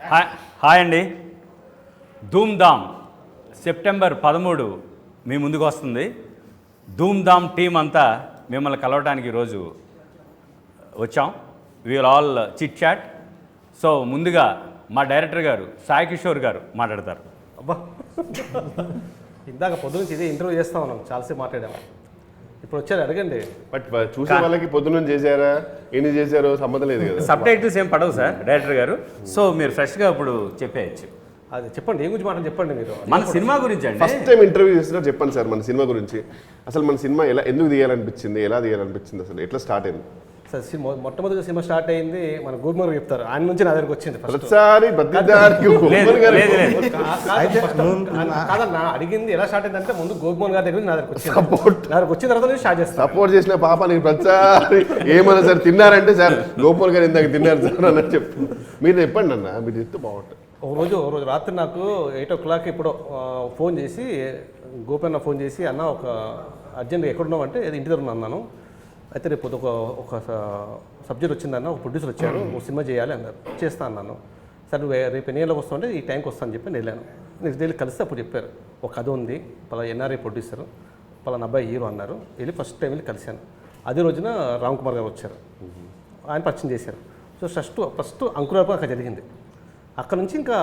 Hi అండి. Dhoom Dham September 13 మీ ముందుకు వస్తుంది. ధూమ్ధామ్ టీం అంతా మిమ్మల్ని కలవడానికి ఈరోజు వచ్చాం. We will all chit chat. So ముందుగా మా డైరెక్టర్ గారు సాయి కిషోర్ గారు మాట్లాడతారు. అబ్బా, ఇందాక పొద్దు నుంచి ఇదే ఇంటర్వ్యూ చేస్తా ఉన్నాం, చాలాసేపు మాట్లాడాము. ఇప్పుడు వచ్చారు, అడగండి. బట్ చూసే వాళ్ళకి పొద్దున్న చేశారా ఎన్ని చేశారో సంబంధం లేదు కదా. సబ్ టైటిల్స్ ఏం పడవు సార్ డైరెక్టర్ గారు. సో మీరు ఫ్రెష్గా ఇప్పుడు చెప్పేయచ్చు. అది చెప్పండి, ఏం గురించి మాటలు చెప్పండి మీరు. మన సినిమా గురించి అండి. ఫస్ట్ టైం ఇంటర్వ్యూ చేసినా చెప్పండి సార్ మన సినిమా గురించి. అసలు మన సినిమా ఎందుకు తీయాలనిపించింది, ఎలా తీయాలనిపించింది, అసలు ఎట్లా స్టార్ట్ అయింది? సార్ మొట్టమొదటి సినిమా స్టార్ట్ అయింది మన గోపిమార్ చెప్తారు, ఆయన నుంచి నా దగ్గరకు వచ్చింది. ప్రతిసారి కాదన్నా, అడిగింది ఎలా స్టార్ట్ అయిందంటే ముందు గోపిమోహన్ గారి దగ్గర నా దగ్గరకు వచ్చిన తర్వాత నేను స్టార్ట్ చేస్తాను. సపోర్ట్ చేసిన పాప నీకు ప్రతిసారి ఏమన్నా సార్ తిన్నారంటే సార్ గోపాల్ గారు ఇందాక తిన్నారు సార్ అన్నట్టు చెప్పు. మీరు చెప్పండి అన్న, మీరు చెప్తే బాగుంటుంది. ఒక రోజు రాత్రి నాకు 8 o'clock ఇప్పుడు ఫోన్ చేసి గోపన్న ఫోన్ చేసి, అన్న ఒక అర్జెంట్గా ఎక్కడున్నావు అంటే ఇంటి దగ్గర అన్నాను. అయితే రేపు ఒక సబ్జెక్ట్ వచ్చిందన్న, ఒక ప్రొడ్యూసర్ వచ్చారు, ఒక సినిమా చేయాలి అన్నారు. చేస్తా అన్నాను. సరే నువ్వు రేపు ఎన్ని ఏళ్ళకి వస్తావు అంటే ఈ టైంకి వస్తాను అని చెప్పి నేను వెళ్ళాను. నెక్స్ట్ డే కలిస్తే అప్పుడు చెప్పారు, ఒక కథ ఉంది, పలా ఎన్ఆర్ఐ ప్రొడ్యూసర్, పలానా అబ్బాయి హీరో అన్నారు. వెళ్ళి ఫస్ట్ టైం వెళ్ళి కలిశాను. అదే రోజున రామ్ కుమార్ గారు వచ్చారు, ఆయన పరిచయం చేశారు. సో ఫస్ట్ అంకురార్పణ అక్కడ జరిగింది. అక్కడ నుంచి ఇంకా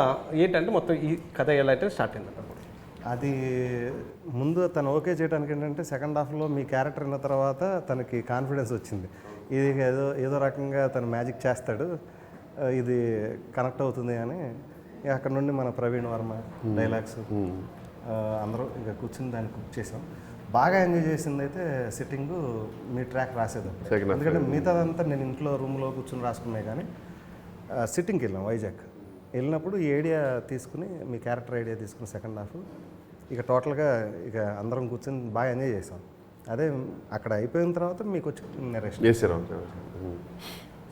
ఏంటంటే మొత్తం ఈ కథ ఎలా అయితే స్టార్ట్ అయింది. అది ముందు తను ఓకే చేయడానికి ఏంటంటే సెకండ్ హాఫ్లో మీ క్యారెక్టర్ అయిన తర్వాత తనకి కాన్ఫిడెన్స్ వచ్చింది. ఇది ఏదో రకంగా తను మ్యాజిక్ చేస్తాడు, ఇది కనెక్ట్ అవుతుంది అని. అక్కడ నుండి మన ప్రవీణ్ వర్మ డైలాగ్స్ అందరూ ఇంకా కూర్చుని దాన్ని కుక్ చేసాం. బాగా ఎంజాయ్ చేసింది అయితే సిట్టింగు మీ ట్రాక్ రాసేది. ఎందుకంటే మిగతాదంతా నేను ఇంట్లో రూమ్లో కూర్చుని రాసుకున్నాయి, కానీ సిట్టింగ్కి వెళ్ళాం వైజాగ్. వెళ్ళినప్పుడు ఈ ఐడియా తీసుకుని, మీ క్యారెక్టర్ ఐడియా తీసుకుని సెకండ్ హాఫ్ ఇక టోటల్గా ఇక అందరం కూర్చొని బాగా ఎంజాయ్ చేసాం. అదే అక్కడ అయిపోయిన తర్వాత మీకు వచ్చి నెరేషన్ చేశారు.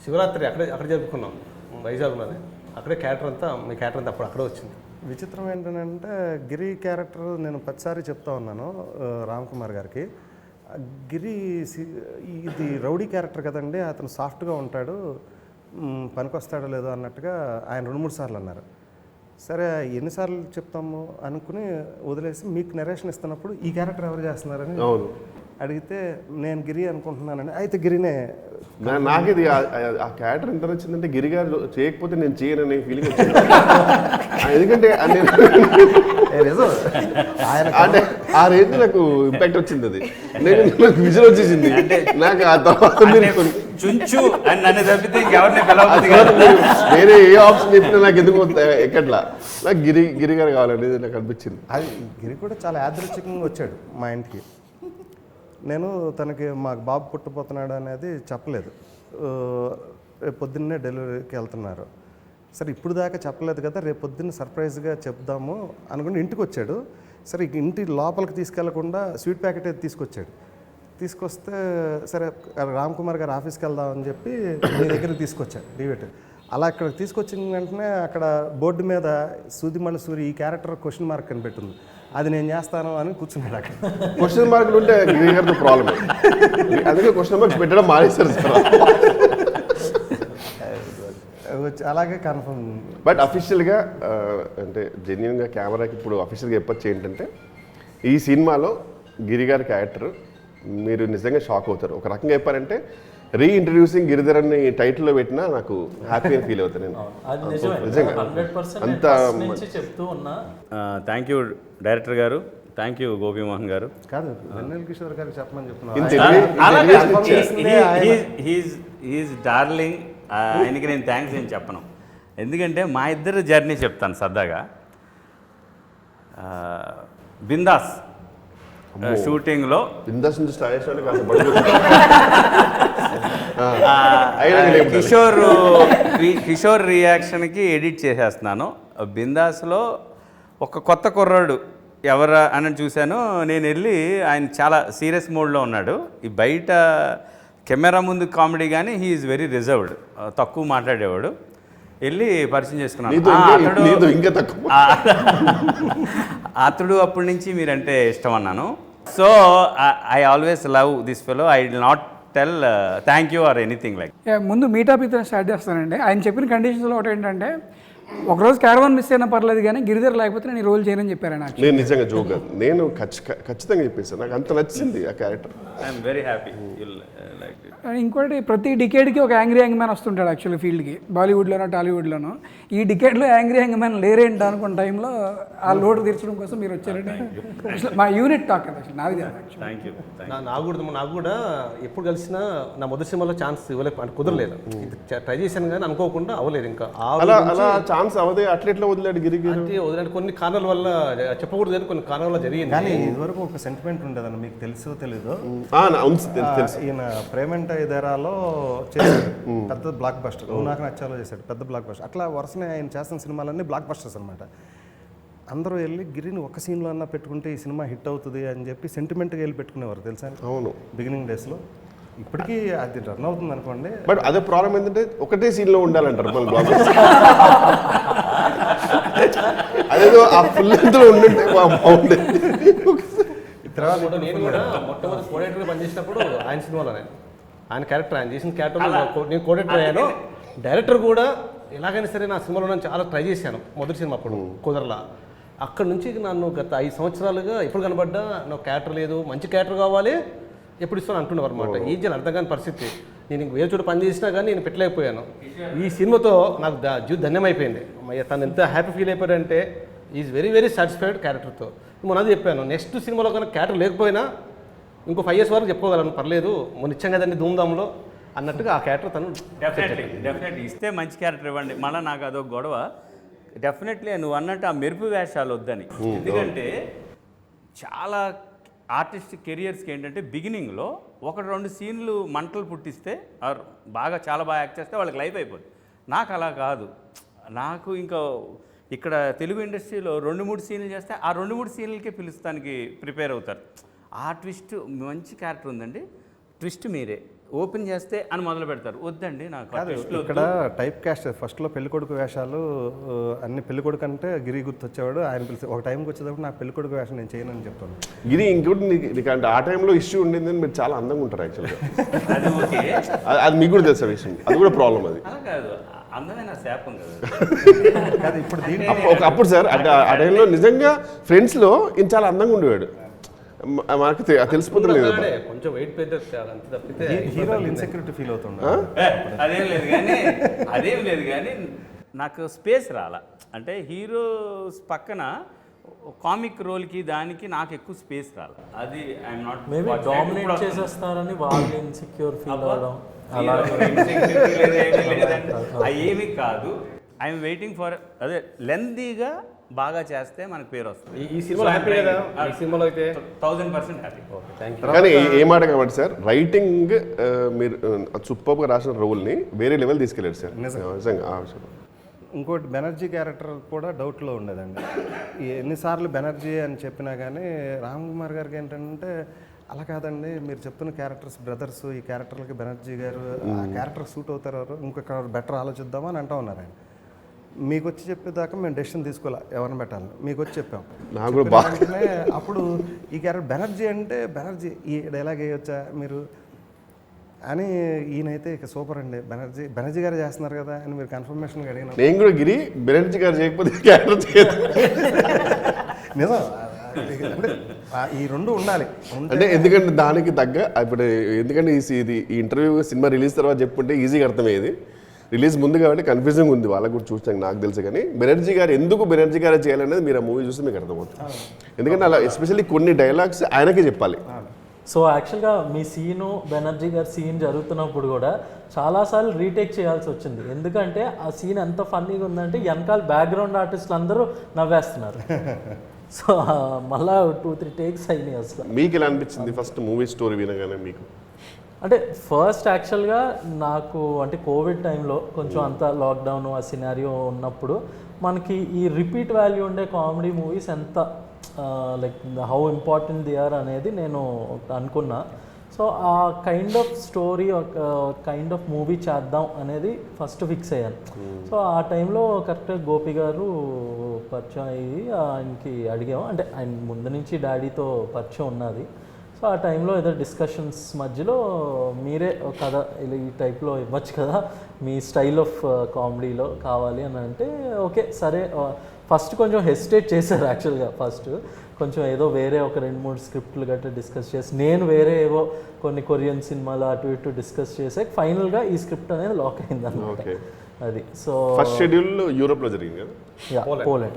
శివరాత్రి అక్కడ జరుపుకున్నాం వైజాగ్లోనే. అక్కడే మీ క్యారెక్టర్ అంతా అక్కడే వచ్చింది. విచిత్రం ఏంటంటే గిరి క్యారెక్టర్ నేను ప్రతిసారి చెప్తా ఉన్నాను రామ్ కుమార్ గారికి, గిరి ఇది రౌడీ క్యారెక్టర్ కదండి, అతను సాఫ్ట్గా ఉంటాడు, పనికొస్తాడో లేదో అన్నట్టుగా ఆయన 2-3 సార్లు అన్నారు. సరే ఎన్నిసార్లు చెప్తాము అనుకుని వదిలేసి మీకు నెరేషన్ ఇస్తున్నప్పుడు ఈ క్యారెక్టర్ ఎవరు చేస్తున్నారని అడిగితే నేను గిరి అనుకుంటున్నానని. అయితే గిరినే. నాకేది ఆ క్యారెక్టర్ ఎంత నచ్చిందంటే గిరి గారు చేయకపోతే నేను చేయననే ఫీలింగ్ వచ్చింది. ఎందుకంటే అంటే ఆ రేంజ్ నాకు ఇంపాక్ట్ వచ్చింది. అది నేను విజన్ వచ్చేసింది నాకు. ఆ తర్వాత వేరే ఏ ఆప్షన్ చెప్పినా నాకు ఎందుకు ఎక్కట్లా నాకు గిరి గారు కావాలనేది నాకు అనిపించింది. అది గిరి కూడా చాలా యాదృచ్ఛికంగా వచ్చాడు మా ఇంటికి. నేను తనకి మాకు బాబు పుట్టబోతున్నాడు అనేది చెప్పలేదు. రేపు పొద్దున్నే డెలివరీకి వెళ్తున్నారు. సరే ఇప్పుడు దాకా చెప్పలేదు కదా, రేపు పొద్దున్న సర్ప్రైజ్గా చెప్దాము అనుకుంటే ఇంటికి వచ్చాడు. సరే ఇంటి లోపలికి తీసుకెళ్లకుండా స్వీట్ ప్యాకెట్ అయితే తీసుకొస్తే సరే రామ్ కుమార్ గారు ఆఫీస్కి వెళ్దామని చెప్పి మీ దగ్గరికి తీసుకొచ్చాడు డివేట్. అలా ఇక్కడ తీసుకొచ్చిన వెంటనే అక్కడ బోర్డు మీద సూదిమల్లి సూరి ఈ క్యారెక్టర్ క్వశ్చన్ మార్క్ అని పెట్టింది. అది నేను చేస్తాను అని కూర్చున్నాడు అక్కడ. క్వశ్చన్ మార్కులు ఉంటే గిరి గారితో ప్రాబ్లం, అందుకే క్వశ్చన్ మార్క్స్ పెట్టడం మానేశారు సార్. అలాగే కన్ఫర్మ్. బట్ అఫీషియల్గా అంటే జెన్యున్గా కెమెరాకి ఇప్పుడు అఫీషియల్గా చెప్పొచ్చు ఏంటంటే, ఈ సినిమాలో గిరి గారి క్యారెక్టర్ మీరు నిజంగా షాక్ అవుతారు. ఒక రకంగా చెప్పారంటే రీఇంట్రడ్యూసింగ్ గిరిధరన్ని టైటిల్లో పెట్టినా నాకు హ్యాపీగా ఫీల్ అవుతాను నేను నిజంగా. అంత థ్యాంక్ యూ డైరెక్టర్ గారు, థ్యాంక్ యూ గోపిమోహన్ గారు. కాదు వెన్నెల కిషోర్ గారికి చెప్పమని చెప్తున్నా. He's darling. ఆయనకి నేను థ్యాంక్స్ ఏం చెప్పను, ఎందుకంటే మా ఇద్దరు జర్నీ చెప్తాను సరదాగా. బిందాస్ షూటింగ్లో కిషోర్ రియాక్షన్కి ఎడిట్ చేసేస్తున్నాను. బిందాస్లో ఒక కొత్త కుర్రాడు ఎవరా అని చూశాను. నేను వెళ్ళి ఆయన చాలా సీరియస్ మోడ్లో ఉన్నాడు. ఈ బయట కెమెరా ముందు కామెడీ కానీ హీ ఈజ్ వెరీ రిజర్వ్డ్, తక్కువ మాట్లాడేవాడు. వెళ్ళి పరిచయం చేసుకున్నాను. అతడు అప్పటి నుంచి మీరంటే ఇష్టం అన్నాను. So I always love this fellow. I will not tell thank you or anything like. ముందు మీటప్ ఇతను స్టార్ట్ చేస్తానండి. ఆయన చెప్పిన కండిషన్స్లో ఒకటి ఏంటంటే ఒకరోజు క్యారవాన్ మిస్ అయినా పర్లేదు కానీ గిరిధర్ లేకపోతే నేను ఈ రోల్ చేయనని చెప్పారు ఆయన. నేను నిజంగా జోక్ నేను ఖచ్చితంగా చెప్పేసాను, నాకు అంత నచ్చింది ఆ character. I'm very happy like it. ఇంకోటి ప్రతి డికేడ్కి ఒక యాంగ్రీ యాంగ్ మ్యాన్ వస్తుంటాడు యాక్చువల్లీ ఫీల్డ్కి, బాలీవుడ్లోనో టాలీవుడ్లోనో. ఈ డికేడ్లో యాంగ్రీ యాంగ్ మ్యాన్ లేరేంటి అనుకున్న టైంలో ఆ లోటు తీర్చడం కోసం మీరు వచ్చారని అసలు మా యూనిట్ టాక్ కదా అసలు నాది. Thank you. నాకు కూడా ఎప్పుడు కలిసినా నా మొదటి సినిమాలో ఛాన్స్ ఇవ్వలేదు, అంటే కుదరలేదు. ట్రై చేశాను కానీ అనుకోకుండా అవ్వలేదు. ఇంకా అలా ఛాన్స్ అవదే అట్లా వదిలాడు గిరి. వదిలేంటే కొన్ని కారణాల వల్ల చెప్పకూడదు కానీ కొన్ని కారణాల వల్ల జరిగింది. కానీ ఇదివరకు ఒక సెంటిమెంట్ ఉండేదన్న, మీకు తెలుసో తెలీదు. ఈయన ప్రేమంట ఇదేరాలో చేశాడు పెద్ద బ్లాక్ బస్టర్, నువ్వు నాకు నచ్చాలో చేశాడు పెద్ద బ్లాక్ బస్టర్. అట్లా వరుసనే ఆయన చేస్తున్న సినిమాలన్నీ బ్లాక్ బస్టర్స్ అనమాట. అందరూ వెళ్ళి గిరిని ఒక సీన్లో అన్నా పెట్టుకుంటే ఈ సినిమా హిట్ అవుతుంది అని చెప్పి సెంటిమెంట్గా వెళ్ళి పెట్టుకునేవారు తెలుసా. అవును, బిగినింగ్ డేస్లో. ఇప్పటికీ అది రన్ అవుతుంది అనుకోండి. బట్ అదే ప్రాబ్లం ఏంటంటే ఒకటే సీన్లో ఉండాలంటారు మన బ్లాక్ అదేదో ఆ ఫుల్ లెంత్లో ఉండుంటే బాగుండేది. తర్వాత నేను కూడా మొట్టమొదటి కోడేటర్గా పనిచేసినప్పుడు ఆయన సినిమాలోనే ఆయన క్యారెక్టర్, ఆయన చేసిన క్యారెక్టర్ నేను కోడేటర్ అయ్యాను. డైరెక్టర్ కూడా ఎలాగైనా సరే నా సినిమాలో నేను చాలా ట్రై చేశాను. మొదటి సినిమా అప్పుడు కుదరలా. అక్కడ నుంచి నన్ను గత 5 సంవత్సరాలుగా ఎప్పుడు కనబడ్డా నాకు క్యారెక్టర్ లేదు, మంచి క్యారెక్టర్ కావాలి, ఎప్పుడు ఇస్తాను అంటున్నారు అనమాట. ఈ జన అర్థం కాని పరిస్థితి. నేను వేరే చోట పని చేసినా కానీ నేను పెట్టలేకపోయాను. ఈ సినిమాతో నాకు జీవితం ధన్యమైపోయింది. తను ఎంత హ్యాపీ ఫీల్ అయిపోయాడంటే ఈజ్ వెరీ వెరీ సాటిస్ఫైడ్ క్యారెక్టర్తో. మొన్నది చెప్పాను, నెక్స్ట్ సినిమాలో కన్నా క్యారెక్టర్ లేకపోయినా ఇంకో 5 years వరకు చెప్పుకోగలను, పర్లేదు, మొన్న ఇచ్చాం కదండి ధూమ్ధాంలో అన్నట్టుగా ఆ క్యారెక్టర్ తను డెఫినెట్లీ ఇస్తే మంచి క్యారెక్టర్ ఇవ్వండి. మళ్ళీ నాకు అదొక గొడవ. డెఫినెట్లీ నువ్వు అన్నట్టు ఆ మెరుపు వేషాలు వద్దని. ఎందుకంటే చాలా ఆర్టిస్టిక్ కెరియర్స్కి ఏంటంటే బిగినింగ్లో 1-2 సీన్లు మంటలు పుట్టిస్తే ఆర్ చాలా బాగా యాక్ట్ చేస్తే వాళ్ళకి లైఫ్ అయిపోతుంది. నాకు అలా కాదు. నాకు ఇంకా ఇక్కడ తెలుగు ఇండస్ట్రీలో 2-3 సీన్లు చేస్తే ఆ 2-3 సీన్లకే పిలుస్తానికి ప్రిపేర్ అవుతారు. ఆ ట్విస్ట్, మంచి క్యారెక్టర్ ఉందండి, ట్విస్ట్ మీరే ఓపెన్ చేస్తే అని మొదలు పెడతారు. వద్దండి నాకు ఇక్కడ టైప్ కాస్ట్. ఫస్ట్లో పెళ్ళికొడుకు వేషాలు అన్ని పెళ్ళికొడుకు అంటే గిరి గుర్తొచ్చేవాడు. ఆయన పిలిచి ఒక టైంకి వచ్చేటప్పుడు నాకు పెళ్ళికొడుకు వేషం నేను చేయనని చెప్తాను. గిరి ఇంకోటి నీకు అంటే ఆ టైంలో ఇష్యూ ఉండింది, మీరు చాలా అందంగా ఉంటారు యాక్చువల్గా. అది మీకు కూడా తెలుసా విషయం, అది కూడా ప్రాబ్లం. అది కాదు, అందమైన శాపం కదా. ఇప్పుడు అప్పుడు సార్ అంటే ఆ టైంలో నిజంగా ఫ్రెండ్స్లో ఈయన చాలా అందంగా ఉండేవాడు. మనకు తెలిసిపోతుంది కొంచెం వెయిట్ తప్పితే హీరోలు ఇన్సెక్యూరిటీ ఫీల్ అవుతుండే. అదేం లేదు కానీ నాకు స్పేస్ రాలా. అంటే హీరోస్ పక్కన కామిక్ రోల్కి దానికి నాకు ఎక్కువ స్పేస్ రాలా. అది ఐఎమ్ నాట్ మేబీ డామినేట్ చేసేస్తారని వాళ్ళు ఇన్సెక్యూర్ ఫీల్ అవడం ఏమీ కాదు. ఐఎమ్ వెయిటింగ్ ఫర్ అదే లెందీగా బాగా చేస్తే మనకు పేరు వస్తుంది. ఈ సినిమాలో హ్యాపీ కదా, ఈ సినిమాలో అయితే 1000% హ్యాపీ. కానీ ఏ మాట కాబట్టి సార్, రైటింగ్ మీరు సూపర్గా రాసిన రోల్ని వేరే లెవెల్ తీసుకెళ్ళాడు సార్ నిజంగా. ఇంకోటి బెనర్జీ క్యారెక్టర్ కూడా డౌట్లో ఉండేదండి. ఎన్నిసార్లు బెనర్జీ అని చెప్పినా కానీ రామ్ కుమార్ గారికి ఏంటంటే అలా కాదండి, మీరు చెప్తున్న క్యారెక్టర్స్ బ్రదర్స్, ఈ క్యారెక్టర్లకి బెనర్జీ గారు ఆ క్యారెక్టర్ సూట్ అవుతారు, ఇంకొక బెటర్ ఆలోచిద్దామని అంటూ ఉన్నారు ఆయన. మీకు వచ్చి చెప్పేదాకా మేము డెసిషన్ తీసుకోలే ఎవరిని పెట్టాలి, మీకు వచ్చి చెప్పాం. అప్పుడు ఈ క్యారెక్టర్ బెనర్జీ అంటే బెనర్జీ ఈ డైలాగ్ వేయొచ్చా మీరు అని, ఈయనైతే ఇక సూపర్ అండి బెనర్జీ గారు చేస్తున్నారు కదా అని మీరు కన్ఫర్మేషన్ అడిగిన. నేను కూడా గిరి బెనర్జీ గారు చేయకపోతే క్యారెక్టర్ నిజం. అంటే ఈ రెండు ఉండాలి అంటే ఎందుకంటే దానికి తగ్గ ఇప్పుడు ఎందుకంటే ఇది ఈ ఇంటర్వ్యూ సినిమా రిలీజ్ తర్వాత చెప్పుకుంటే ఈజీగా అర్థమయ్యేది. రిలీజ్ ముందు కాబట్టి కన్ఫ్యూజింగ్ ఉంది వాళ్ళకు కూడా చూస్తాను, నాకు తెలుసు. కానీ బెనర్జీ గారు ఎందుకు బెనర్జీ గారు చేయాలనేది మీరు ఆ మూవీ చూస్తే మీకు అర్థమవుతుంది. ఎందుకంటే అలా ఎస్పెషల్లీ కొన్ని డైలాగ్స్ ఆయనకే చెప్పాలి. సో యాక్చువల్గా మీ సీను బెనర్జీ గారి సీన్ జరుగుతున్నప్పుడు కూడా చాలాసార్లు రీటేక్ చేయాల్సి వచ్చింది. ఎందుకంటే ఆ సీన్ ఎంత ఫన్నీగా ఉందంటే వెనకాల బ్యాక్గ్రౌండ్ ఆర్టిస్టులు అందరూ నవ్వేస్తున్నారు. సో మళ్ళా 2-3 టేక్స్ అయినాయి. అసలు మీకు ఎలా అనిపించింది ఫస్ట్ మూవీ స్టోరీ వినగానే? మీకు అంటే ఫస్ట్ యాక్చువల్గా నాకు అంటే కోవిడ్ టైంలో కొంచెం అంతా లాక్డౌన్ ఆ సినారియో ఉన్నప్పుడు మనకి ఈ రిపీట్ వాల్యూ ఉండే కామెడీ మూవీస్ ఎంత like how important they are అనేది నేను అనుకున్నా. సో ఆ కైండ్ ఆఫ్ స్టోరీ ఒక కైండ్ ఆఫ్ మూవీ చేద్దాం అనేది ఫస్ట్ ఫిక్స్ అయ్యాను. సో ఆ టైంలో కరెక్ట్గా గోపి గారు పరిచయం అయ్యి ఆయనకి అడిగాము. అంటే ఆయన ముందు నుంచి డాడీతో పరిచయం ఉన్నది. సో ఆ టైంలో ఏదో డిస్కషన్స్ మధ్యలో మీరే ఒక కథ ఇలా ఈ టైప్లో ఇవ్వచ్చు కదా, మీ స్టైల్ ఆఫ్ కామెడీలో కావాలి అని అంటే ఓకే సరే. ఫస్ట్ కొంచెం హెసిటేట్ చేశారు యాక్చువల్గా. ఫస్ట్ కొంచెం ఏదో వేరే ఒక 2-3 స్క్రిప్ట్లు గట్రా డిస్కస్ చేసి, నేను వేరే ఏవో కొన్ని కొరియన్ సినిమాలు అటు ఇటు డిస్కస్ చేసే ఫైనల్గా ఈ స్క్రిప్ట్ అనేది లాక్ అయింది అనమాట. అది సో ఫస్ట్ షెడ్యూల్ యూరోప్లో జరిగింది కదా, పోలాండ్.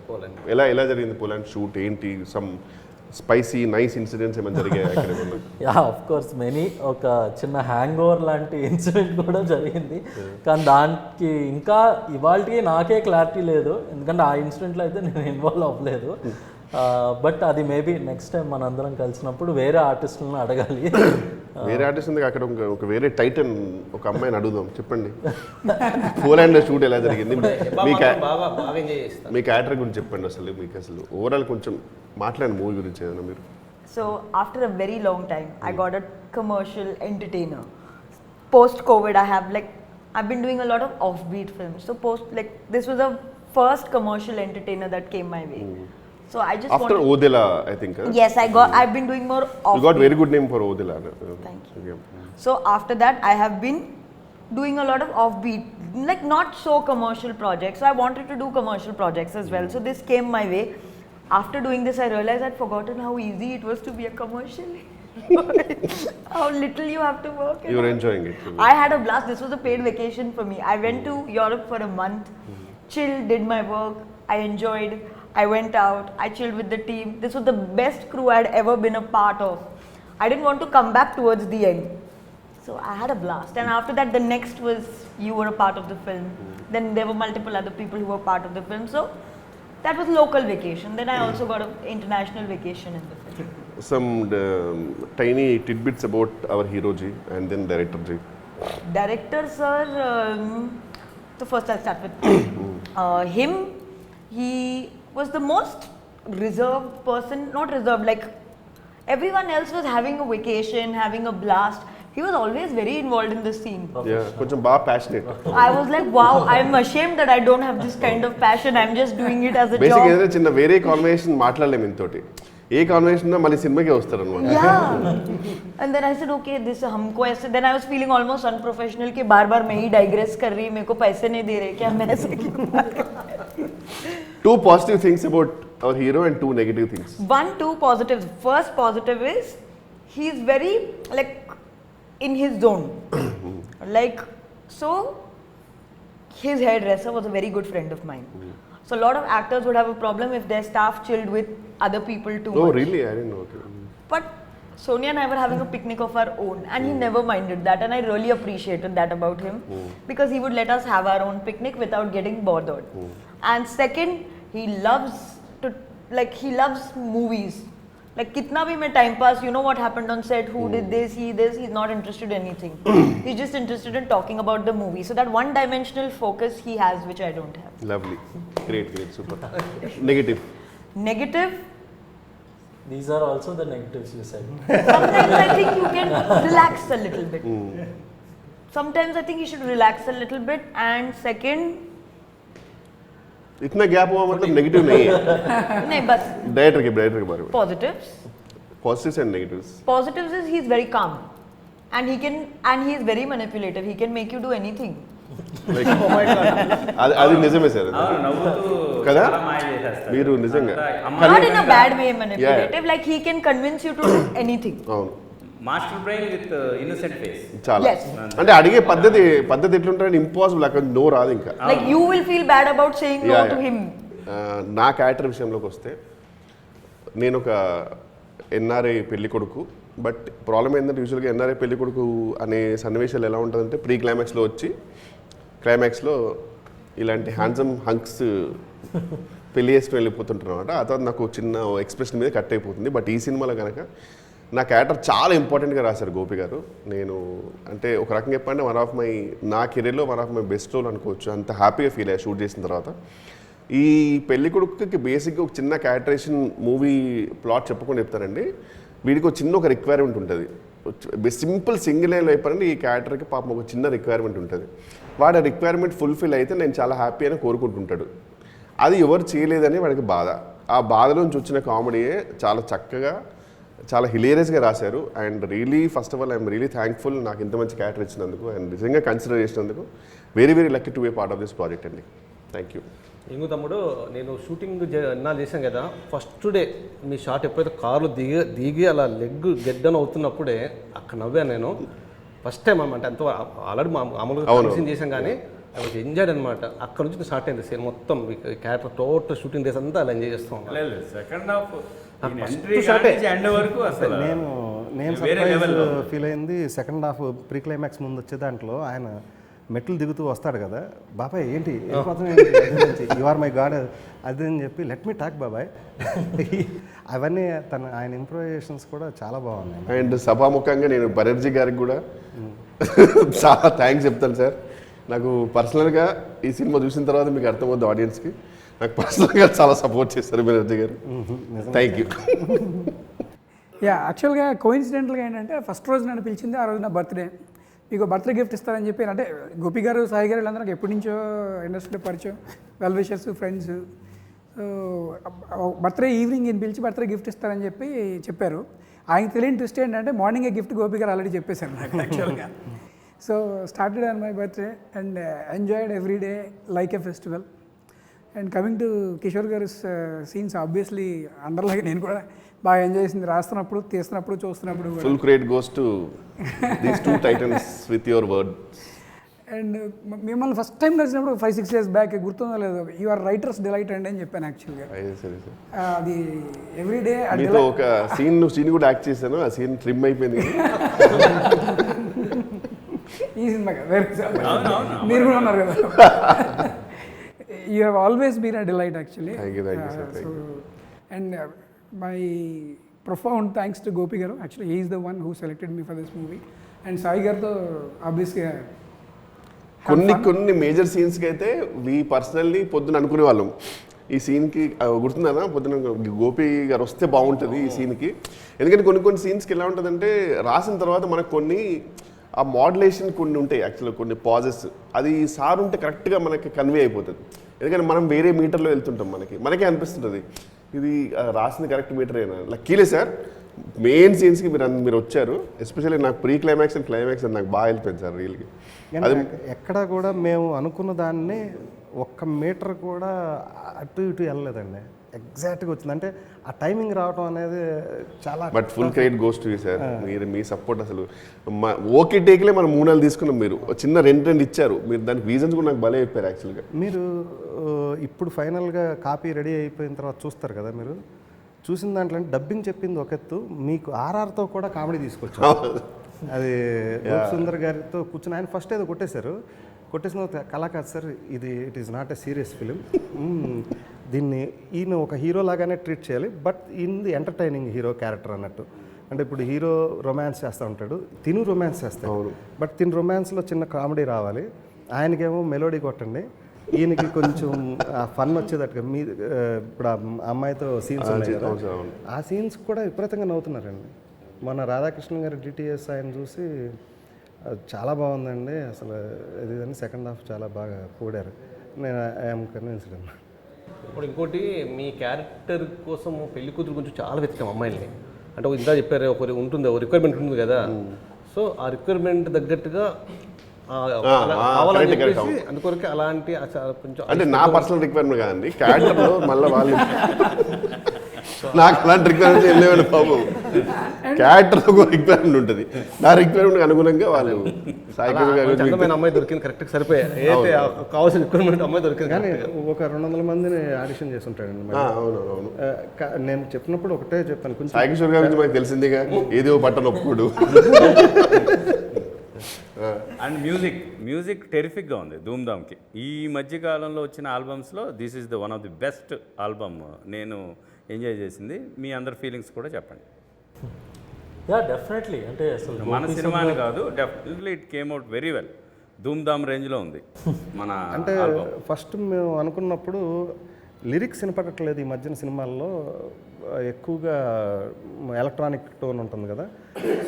పోలాండ్ ఎలా జరిగింది? పోలాండ్ షూట్ ఏంటి? సమ్ స్పైసీ నైస్ ఇన్సిడెంట్స్ ఏమైనా జరిగాయి అక్కడ? Yeah of course many. ఒక చిన్న హ్యాంగ్ ఓవర్ లాంటి ఇన్సిడెంట్ కూడా జరిగింది, కానీ దానికి ఇంకా ఇవాళకి నాకే క్లారిటీ లేదు, ఎందుకంటే ఆ ఇన్సిడెంట్లో అయితే నేను ఇన్వాల్వ్ అవ్వలేదు. బట్ అది మేబీ నెక్స్ట్ టైం మనందరం కలిసినప్పుడు వేరే ఆర్టిస్టులను అడగాలి. వేరే ఆర్టిస్ట్ ఉంది అక్కడ, ఒక వేరే టైటన్ ఒక అమ్మాయిని అడుగుదాం. చెప్పండి, పోలాండ్ షూట్ ఎలా జరిగింది? మీ క్యారెక్టర్ గురించి చెప్పండి. మీకు అసలు ఓవరాల్ కొంచెం మాట్లాడండి మూవీ గురించి ఏదైనా మీరు. So after a very long time, I got a commercial entertainer. Post COVID, I've been doing a lot of offbeat films. So this was the first commercial entertainer that came my way. So I just after Odila, I think. Yes, I've been doing more offbeat. You got very good name for Odila. Thank you. So after that, I have been doing a lot of offbeat, like not so commercial projects. So I wanted to do commercial projects as well. So this came my way. After doing this, I realized I'd forgotten how easy it was to be a commercial. How little you have to work. You were enjoying it. I had a blast. This was a paid vacation for me. I went to Europe for a month, chilled, did my work. I enjoyed. I went out. I chilled with the team. This was the best crew I'd ever been a part of. I didn't want to come back towards the end. So I had a blast. And after that, the next was you were a part of the film. Then there were multiple other people who were part of the film. So that was local vacation. Then I also got an international vacation in the film. Some tiny tidbits about our hero Ji and then director Ji. Director sir, so first I'll start with him. He was the most reserved person, not reserved, like everyone else was having a vacation, having a blast. He was always very involved in the scene. Yeah, కొంచెం బాగా passionate. I was like, wow, I'm ashamed that I don't have this kind of passion. I'm just doing it as a Basically, job. ఏదైనా చిన్న వేరే conversation మాట్లాడలేము ఇంతోటి. ఏ conversation ఉన్నా మళ్ళీ సినిమాకే వస్తారు అనమాట. Yeah. And then I said, okay, this हमको ऐसे. Then I was feeling almost unprofessional कि बार-बार मैं ही digress कर रही, मेरे को पैसे नहीं दे रहे, क्या मैं ऐसे क्यों? 2 positive things about our hero and 2 negative things. 2 positives. First positive is he's very like in his zone. Like so, his hairdresser was a very good friend of mine. So a lot of actors would have a problem if their staff chilled with other people too Oh much. really? I didn't know. Okay. But Sonia and I were having a picnic of our own, and he never minded that, and I really appreciated that about him because he would let us have our own picnic without getting bothered. And second, he loves movies. Like kitna bhi mein time pass, you know what happened on set, who did this, he's not interested in anything. He's just interested in talking about the movie. So that one-dimensional focus he has, which I don't have. Lovely. Great, super. Negative. Negative. These are also the negatives you said. Sometimes I think you can relax a little bit. Sometimes I think you should relax a little bit. And second, इतना gap हुआ मतलब negative नहीं है. नहीं बस director के बारे में. positives. Positives and negatives. Positives is he's very calm, and he is very manipulative. He can make you do anything. Like, అది నిజమే సార్. కదా మీరు నిజంగా Not in a bad way manipulative. Like he can convince you to do anything. అవును. Master brain with innocent face. చాలా. Yes. అంటే అడిగే పద్ధతి ఎట్లుంటారని ఇంపాసిబుల్, అక్కడ నో రాదు ఇంకా. Like you will feel bad about saying no to him. నా character విషయంలోకి వస్తే నేను ఒక ఎన్ఆర్ఐ పెళ్లి కొడుకు. బట్ ప్రాబ్లం ఏంటంటే యూజువల్గా ఎన్ఆర్ఐ పెళ్లి కొడుకు అనే సన్నివేశాలు ఎలా ఉంటుందంటే ప్రీ క్లైమాక్స్లో వచ్చి క్లైమాక్స్లో ఇలాంటి హ్యాండ్సమ్ హంక్స్ పెళ్లి చేసుకుని వెళ్ళిపోతుంటారు అనమాట. ఆ తర్వాత నాకు చిన్న ఎక్స్ప్రెషన్ మీద కట్ అయిపోతుంది. బట్ ఈ సినిమాలో కనుక నా క్యారెక్టర్ చాలా ఇంపార్టెంట్గా రాశారు గోపి గారు. నేను అంటే ఒక రకంగా చెప్పంటే నా కెరీర్లో one of my best role అనుకోవచ్చు. అంత హ్యాపీగా ఫీల్ అయ్యా షూట్ చేసిన తర్వాత. ఈ పెళ్లి కొడుకుకి బేసిక్గా ఒక చిన్న క్యారెక్టరేషన్ మూవీ ప్లాట్ చెప్పకుండా చెప్తారండి. వీడికి ఒక చిన్న రిక్వైర్మెంట్ ఉంటుంది. సింపుల్ సింగిల్ లైన్లో చెప్పారంటే ఈ క్యారెక్టర్కి పాపం ఒక చిన్న రిక్వైర్మెంట్ ఉంటుంది. వాడి ఆ రిక్వైర్మెంట్ ఫుల్ఫిల్ అయితే నేను చాలా హ్యాపీ అని కోరుకుంటుంటాడు. అది ఎవరు చేయలేదని వాడికి బాధ. ఆ బాధలోంచి వచ్చిన కామెడీయే చాలా చక్కగా చాలా హిలేరియస్గా రాశారు. And really first of all I'm really thankful నాకు ఇంత మంచి క్యారెక్టర్ ఇచ్చినందుకు అండ్ నిజంగా కన్సిడర్ చేసినందుకు. Very very lucky to be part of this project అండి. Thank you. ఇంకో తమ్ముడు, నేను షూటింగ్ చేశాను కదా, ఫస్ట్ డే మీ షాట్ ఎప్పుడైతే కారు దిగి అలా లెగ్ గెడ్డన్ అవుతున్నప్పుడే అక్కడ నవ్వాను నేను. ఫస్ట్ టైం అనమాట. ఎంతో ఆల్రెడీ మామూలుగా మిషన్ చేశాం కానీ ఐ వాజ్ ఎంజాయ్డ్ అనమాట. అక్కడ నుంచి స్టార్ట్ అయింది సీన్ మొత్తం. క్యారెక్టర్ టోటల్ షూటింగ్ డేస్ అంతా అలా ఎంజాయ్ చేస్తాం. సెకండ్ హాఫ్ నేను సర్ప్రైజ్ ఫీల్ అయింది. సెకండ్ హాఫ్ ప్రీ క్లైమాక్స్ ముందు వచ్చే దాంట్లో ఆయన మెట్లు దిగుతూ వస్తాడు కదా, బాబాయ్ ఏంటి యు ఆర్ మై గాడ్ అది అని చెప్పి లెట్ మీ టాక్ బాబాయ్. అవన్నీ ఆయన ఇంప్రూవైజేషన్స్ కూడా చాలా బాగున్నాయి. అండ్ సభాముఖంగా నేను బెనర్జీ గారికి కూడా చాలా థ్యాంక్స్ చెప్తాను సార్. నాకు పర్సనల్గా ఈ సినిమా చూసిన తర్వాత మీకు అర్థమవుతుంది ఆడియన్స్కి, నాకు పర్సనల్గా చాలా సపోర్ట్ చేస్తారు బెనర్జీ గారు. Thank you. యాక్చువల్గా కోఇన్సిడెంటల్గా ఏంటంటే ఫస్ట్ రోజు నన్ను పిలిచింది, ఆ రోజు నా బర్త్డే. మీకు బర్త్డే గిఫ్ట్ ఇస్తారని చెప్పి, అంటే గోపి గారు సాయి గారు వీళ్ళందరూ నాకు ఎప్పటి నుంచో ఇండస్ట్రీలో పరిచయం, well wishers, friends. So birthday evening ఈయన పిలిచి బర్త్డే గిఫ్ట్ ఇస్తారని చెప్పి చెప్పారు. ఆయన తెలియని ట్విస్ట్ ఏంటంటే మార్నింగే గిఫ్ట్ గోపి గారు ఆల్రెడీ చెప్పేశారు నాకు యాక్చువల్గా. So started on my birthday and enjoyed every day like a festival. And coming to Kishore గారి సీన్స్, ఆబ్వియస్లీ అందరిలాగే నేను కూడా బాగా ఎంజాయ్ చేసింది. రాస్తున్నప్పుడు, తీస్తున్నప్పుడు, చూస్తున్నప్పుడు. Full credit goes to these two Titans with your word. And మిమ్మల్ని ఫస్ట్ టైం కలిసినప్పుడు 5-6 years బ్యాక్, గుర్తుందో లేదు, యు ఆర్ రైటర్స్ డిలైట్ అండి అని చెప్పాను యాక్చువల్గా. అది ఎవ్రీడే మీతో ఒక సీన్ కూడా యాక్ట్ చేశాను. ఆ సీన్ ట్రిమ్ అయిపోయింది. ఈ సినిమా వేరే మీరు కూడా ఉన్నారు కదా. You have always been a delight actually. And my profound thanks to Gopi గారు. Actually he is the one who selected me for this movie. And Sai గారితో ఆబ్వియస్గా కొన్ని మేజర్ సీన్స్కి అయితే వీ పర్సనల్లీ పొద్దున అనుకునే వాళ్ళం ఈ సీన్కి. గుర్తుందా పొద్దున గోపి గారు వస్తే బాగుంటుంది ఈ సీన్కి. ఎందుకంటే కొన్ని సీన్స్కి ఎలా ఉంటుందంటే రాసిన తర్వాత మనకు కొన్ని ఆ మోడ్యులేషన్ కొన్ని ఉంటాయి యాక్చువల్గా, కొన్ని పాజెస్, అది సార్ ఉంటే కరెక్ట్గా మనకి కన్వే అయిపోతుంది. ఎందుకంటే మనం వేరే మీటర్లో వెళ్తుంటాం, మనకే అనిపిస్తుంటుంది ఇది రాసిన కరెక్ట్ మీటర్ అయినా. లక్కీలే సార్ మెయిన్ సీన్స్కి మీరు వచ్చారు. ఎస్పెషల్లీ నాకు ప్రీ క్లైమాక్స్ అండ్ క్లైమాక్స్ అని నాకు బాగా వెళ్ళిపోయింది సార్ రియల్గా. అది ఎక్కడ కూడా మేము అనుకున్న దాన్ని ఒక్క మీటర్ కూడా అటు ఇటు వెళ్ళలేదండి, ఎగ్జాక్ట్గా వచ్చింది. అంటే ఆ టైమింగ్ రావడం అనేది చాలా. But full credit goes to you sir. మీరు మీ సపోర్ట్ అసలు ఓకే టేక్లే మనం 3 నెలలు తీసుకున్నాం. మీరు చిన్న రెండు ఇచ్చారు, మీరు దానికి రీజన్స్ కూడా నాకు భలే చెప్పారు యాక్చువల్గా. మీరు ఇప్పుడు ఫైనల్గా కాపీ రెడీ అయిపోయిన తర్వాత చూస్తారు కదా, మీరు చూసిన దాంట్లో డబ్బింగ్ చెప్పింది ఒక ఎత్తు, మీకు ఆర్ఆర్తో కూడా కామెడీ తీసుకొచ్చారు. అది సుందర్ గారితో కూర్చుని ఆయన ఫస్ట్ ఏదో కొట్టేసిన కళాకాదు సార్ ఇది it is not a serious film, దీన్ని ఈయన ఒక హీరో లాగానే ట్రీట్ చేయాలి, but in the entertaining hero character అన్నట్టు. అంటే ఇప్పుడు హీరో రొమాన్స్ చేస్తూ ఉంటాడు, తిను రొమాన్స్ చేస్తాడు, బట్ తిను రొమాన్స్లో చిన్న కామెడీ రావాలి, ఆయనకేమో మెలోడీ కొట్టండి, ఈయనకి కొంచెం ఫన్ వచ్చేటట్టుగా. మీ ఇప్పుడు ఆ అమ్మాయితో సీన్స్ ఉన్నాయి కదా, ఆ సీన్స్ కూడా విపరీతంగా నవ్వుతున్నారండి. మన రాధాకృష్ణ గారి డిటిఎస్ ఆయన చూసి చాలా బాగుందండి అసలు ఇది అని సెకండ్ హాఫ్ చాలా బాగా కూడారు. నేను ఐఎమ్ కన్విన్స్డ్ అన్నమాట. ఇప్పుడు ఇంకోటి, మీ క్యారెక్టర్ కోసం పెళ్లి కూతురు గురించి చాలా వెతికాం అమ్మాయిల్ని. అంటే ఇందా చెప్పారు ఒకరి ఉంటుంది, ఒక రిక్వైర్మెంట్ ఉంటుంది కదా, సో ఆ రిక్వైర్మెంట్ తగ్గట్టుగా కావాలని చెప్పేసి అందుకొరకే అలాంటి కొంచెం. అంటే నా పర్సనల్ రిక్వైర్మెంట్ కాదండి, క్యారెక్టర్లో మళ్ళీ వాళ్ళు నాకు అలాంటి రిక్వైర్మెంట్ వెళ్ళేవాడు బాబు. క్యారెక్టర్లో ఒక రిక్వైర్మెంట్ ఉంటుంది, నా రిక్వైర్మెంట్ అనుగుణంగా వాళ్ళు అందమైన అమ్మాయి దొరికింది కరెక్ట్గా సరిపోయా, ఏదైతే కావాల్సిన రిక్వైర్మెంట్ అమ్మాయి దొరికింది. కానీ ఒక 200 మందిని ఆడిషన్ చేసి ఉంటాడండి. అవునవును, నేను చెప్పినప్పుడు ఒకటే చెప్తాను, కొంచెం సాయి కిషోర్ గారి గురించి మనకు తెలిసిందిగా, ఏదో పట్టణ ఒప్పుకోడు. అండ్ మ్యూజిక్ టెరిఫిక్గా ఉంది ధూమ్ధామ్కి. ఈ మధ్యకాలంలో వచ్చిన ఆల్బమ్స్లో this is the one of the best album నేను ఎంజాయ్ చేసింది. మీ అందరి ఫీలింగ్స్ కూడా చెప్పండి. యా డెఫినెట్లీ, అంటే అసలు మన సినిమాని కాదు, definitely it came out very well. Dhoom Dham రేంజ్లో ఉంది మన. అంటే ఫస్ట్ మేము అనుకున్నప్పుడు లిరిక్స్ వినపడట్లేదు ఈ మధ్యన సినిమాల్లో, ఎక్కువగా ఎలక్ట్రానిక్ టోన్ ఉంటుంది కదా,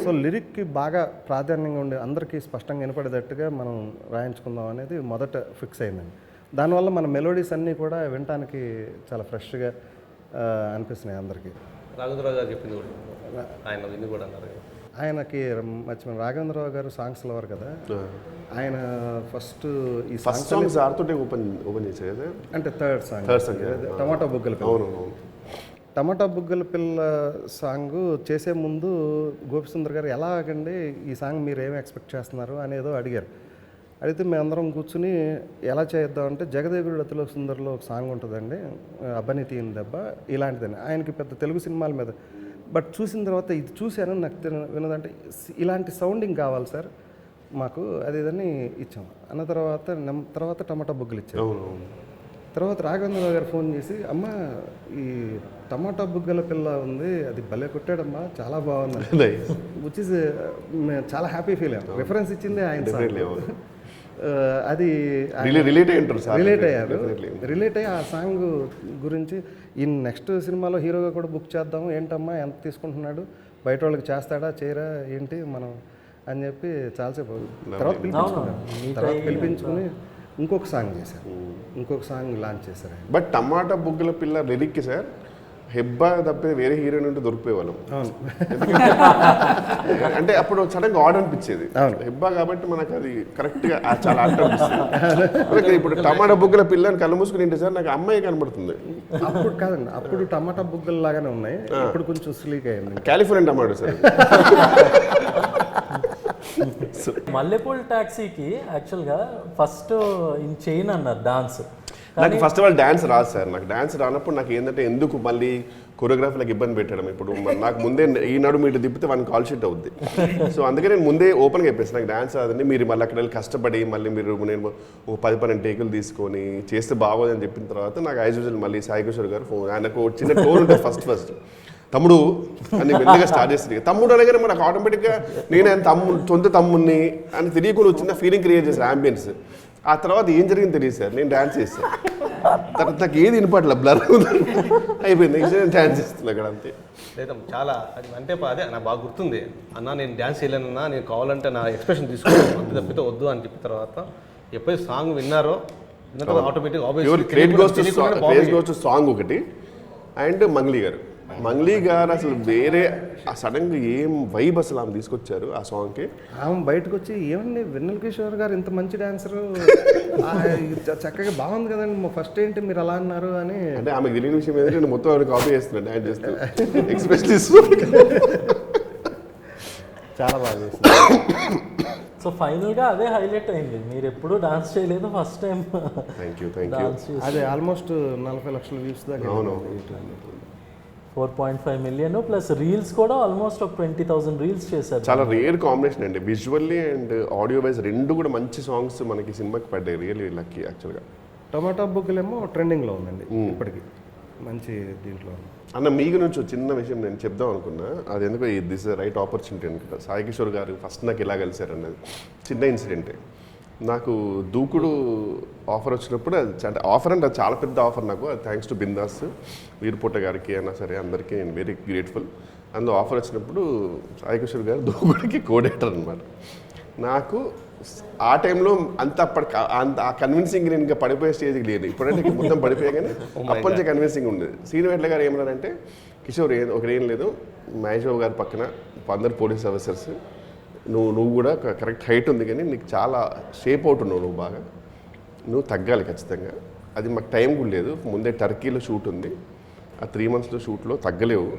సో లిరిక్కి బాగా ప్రాధాన్యంగా ఉండి అందరికీ స్పష్టంగా వినపడేటట్టుగా మనం రాయించుకుందాం అనేది మొదట ఫిక్స్ అయిందండి. దానివల్ల మన మెలోడీస్ అన్నీ కూడా వినటానికి చాలా ఫ్రెష్గా అనిపిస్తున్నాయి అందరికీ. రాఘవేంద్రరావు గారు చెప్పింది కూడా ఆయన ఇది కూడా అన్నారు. ఆయనకి మర్చిపోయిన రాఘవేంద్రరావు గారు సాంగ్స్ లవర్ కదా, ఆయన ఫస్ట్ ఈ ఫస్ట్ సాంగ్ సార్తోటే ఓపెన్ చేశారు కదా, అంటే థర్డ్ సాంగ్ టమాటా బుగ్గల పిల్ల. అవును. టమాటా బుగ్గల పిల్ల సాంగ్ చేసే ముందు గోపిసుందర్ గారు ఎలాగండి ఈ సాంగ్ మీరు ఏమి ఎక్స్పెక్ట్ చేస్తున్నారు అనేదో అడిగారు. అడిగితే మేమందరం కూర్చుని ఎలా చేద్దాం అంటే జగదేగుడు అతిలో సుందర్లో ఒక సాంగ్ ఉంటుందండి, అబ్బని తీయని దెబ్బ, ఇలాంటిదని. ఆయనకి పెద్ద తెలుగు సినిమాల మీద బట్ చూసిన తర్వాత ఇది చూశాను, నాకు వినదంటే ఇలాంటి సౌండింగ్ కావాలి సార్ మాకు, అది ఇదని ఇచ్చాం. అన్న తర్వాత టమాటా బుగ్గలు ఇచ్చారు. తర్వాత రాఘవేంద్రరావు గారు ఫోన్ చేసి, అమ్మ ఈ టమాటా బుగ్గల పిల్ల ఉంది, అది భలే కొట్టాడమ్మా, చాలా బాగుంది, విచ్ ఇస్ చాలా హ్యాపీ ఫీల్ అయ్యాం. రిఫరెన్స్ ఇచ్చింది ఆయన. అది రిలేట్ అయ్యి ఆ సాంగ్ గురించి ఈ నెక్స్ట్ సినిమాలో హీరోగా కూడా బుక్ చేద్దాము, ఏంటమ్మా ఎంత తీసుకుంటున్నాడు, బయట వాళ్ళకి చేస్తాడా చేయరా ఏంటి మనం అని చెప్పి చాలాసేపు తర్వాత పిలిపించుకుని ఇంకొక సాంగ్ చేశారు, ఇంకొక సాంగ్ లాంచ్ చేశారు. బట్ టమాటా బుగ్గల పిల్ల లిరిక్కి సార్ హెబ్బా తప్పే వేరే హీరోయిన్ ఉంటే దొరికిపోయేవాళ్ళం. అంటే అప్పుడు సడన్గా ఆర్డర్ అనిపించేది హెబ్బా కాబట్టి మనకు అది కరెక్ట్గా చాలా ఆర్డర్ అనిపిస్తుంది. ఇప్పుడు టమాటా బుగ్గల పిల్లని కళ్ళు మూసుకుని ఏంటి సార్ నాకు అమ్మాయి కనబడుతుంది. అప్పుడు కాదండి, అప్పుడు టమాటా బుగ్గలు లాగానే ఉన్నాయి, ఇప్పుడు కొంచెం స్లీక్ అయింది. California tomato sir. మల్లెపూల్ టాక్సీకి యాక్చువల్గా ఫస్ట్ ఇన్ చైన్ అన్నారు డాన్స్. నాకు ఫస్ట్ ఆఫ్ ఆల్ డాన్స్ రాదు సార్. నాకు డాన్స్ రానప్పుడు నాకు ఏంటంటే ఎందుకు మళ్ళీ కొరియోగ్రాఫర్లకు ఇబ్బంది పెట్టడం. ఇప్పుడు నాకు ముందే ఈ నడుము ఇటు తిప్పితే వన్ కాల్ షీట్ అవుద్ది. సో అందుకే నేను ముందే ఓపెన్గా చెప్పేసి నాకు డాన్స్ రాదండి, మీరు మళ్ళీ అక్కడ వెళ్ళి కష్టపడి మళ్ళీ మీరు నేను ఓ 10-12 టేకులు తీసుకొని చేస్తే బాగోదని చెప్పిన తర్వాత నాకు యాజ్ యూజువల్ మళ్ళీ సాయి కిషోర్ గారు ఫోన్, ఆయనకు చిన్న టోన్ ఉంటుంది ఫస్ట్ తమ్ముడు అని మెల్లగా స్టార్ట్ చేస్తుంది. తమ్ముడు అనగానే మనకు ఆటోమేటిక్గా నేను ఆయన సొంత తమ్ముడిని అని తెలియకుండా చిన్న ఫీలింగ్ క్రియేట్ చేశాను, అంబియన్స్. ఆ తర్వాత ఏం జరిగింది తెలియదు సార్, నేను డ్యాన్స్ చేస్తాను. తర్వాత నాకు ఏది వినపట్ల బ్లర్ అయిపోయింది, నేను డ్యాన్స్ చేస్తున్నాను అక్కడ అంతే. లేదా చాలా అంటే అదే నాకు బాగా గుర్తుంది, అన్న నేను డ్యాన్స్ చేయలేనన్నా, నేను కావాలంటే నా ఎక్స్ప్రెషన్ తీసుకున్నాను అంతే తప్పితే వద్దు అని చెప్పిన తర్వాత ఎప్పుడైతే సాంగ్ విన్నారో ఆటోమేటిక్ సాంగ్ ఒకటి. అండ్ మంగ్లీ గారు అసలు వేరే సడన్గా ఏం వైబ్ అసలు ఆమె తీసుకొచ్చారు ఆ సాంగ్కి. ఆమె బయటకు వచ్చి ఏమండి వెన్నెల కిషోర్ గారు ఇంత మంచి డాన్సరు, చక్కగా బాగుంది కదండి, ఫస్ట్ ఏంటి మీరు అలా అన్నారు అని. అంటే ఆమెకు తెలియని విషయం ఏంటంటే నేను మొత్తం ఆవిడ కాపీ చేస్తున్నాను, డాన్స్ చేస్తాను, ఎక్స్ప్రెస్ చేస్తున్నాను. చాలా బాగా చేస్తుంది. సో ఫైనల్గా అదే హైలైట్ అయింది, మీరు ఎప్పుడు డాన్స్ చేయలేదు, ఫస్ట్ టైం థ్యాంక్ యూ. అదే ఆల్మోస్ట్ 40 లక్షల వ్యూస్ దాకా. అవును. 4.5 మిలియన్ ప్లస్ రీల్స్ కూడా ఆల్మోస్ట్ ఒక 20,000 రీల్స్ చేశారు. చాలా రేర్ కాంబినేషన్ అండి, విజువల్లీ అండ్ ఆడియో వైజ్ రెండు కూడా మంచి సాంగ్స్ మనకి సినిమాకి పడ్డాయి. రియల్లీ లక్కీ యాక్చువల్గా. టమాటా బుగ్గలేమో ట్రెండింగ్లో ఉందండి ఇప్పటికి, మంచి దీంట్లో. అన్న మీకు నుంచి చిన్న విషయం నేను చెప్దాం అనుకున్నా, అది ఎందుకో దిస్ రైట్ ఆపర్చునిటీ అనుకుంటా. సాయి కిషోర్ గారు ఫస్ట్ నాకు ఎలా కలిశారు అన్నది చిన్న ఇన్సిడెంటే. నాకు దూకుడు ఆఫర్ వచ్చినప్పుడు అంటే ఆఫర్ అంటే అది చాలా పెద్ద ఆఫర్ నాకు, అది థ్యాంక్స్ టు బిందాస్ వీరపుట్ట గారికి అయినా సరే అందరికీ నేను వెరీ గ్రేట్ఫుల్. అందులో ఆఫర్ వచ్చినప్పుడు సాయి కిషోర్ గారు దూకుడికి కోడేటర్ అనమాట. నాకు ఆ టైంలో అంత ఆ కన్విన్సింగ్ నేను ఇంకా పడిపోయే స్టేజ్కి లేదు, ఇప్పుడంటే మొత్తం పడిపోయా కానీ అప్పటి నుంచే కన్విన్సింగ్ ఉండేది. శ్రీనివేట్ల గారు ఏమన్నారంటే, కిషోర్ ఒకరేం లేదు, మహేష్ బాబు గారి పక్కన అందరు పోలీస్ ఆఫీసర్స్, నువ్వు కూడా కరెక్ట్ హైట్ ఉంది కానీ నీకు చాలా షేప్ అవుట్ ఉన్నావు, నువ్వు బాగా నువ్వు తగ్గాలి ఖచ్చితంగా. అది మాకు టైం కూడా లేదు, ముందే టర్కీలో షూట్ ఉంది, ఆ 3 monthsలో షూట్లో తగ్గలేవు.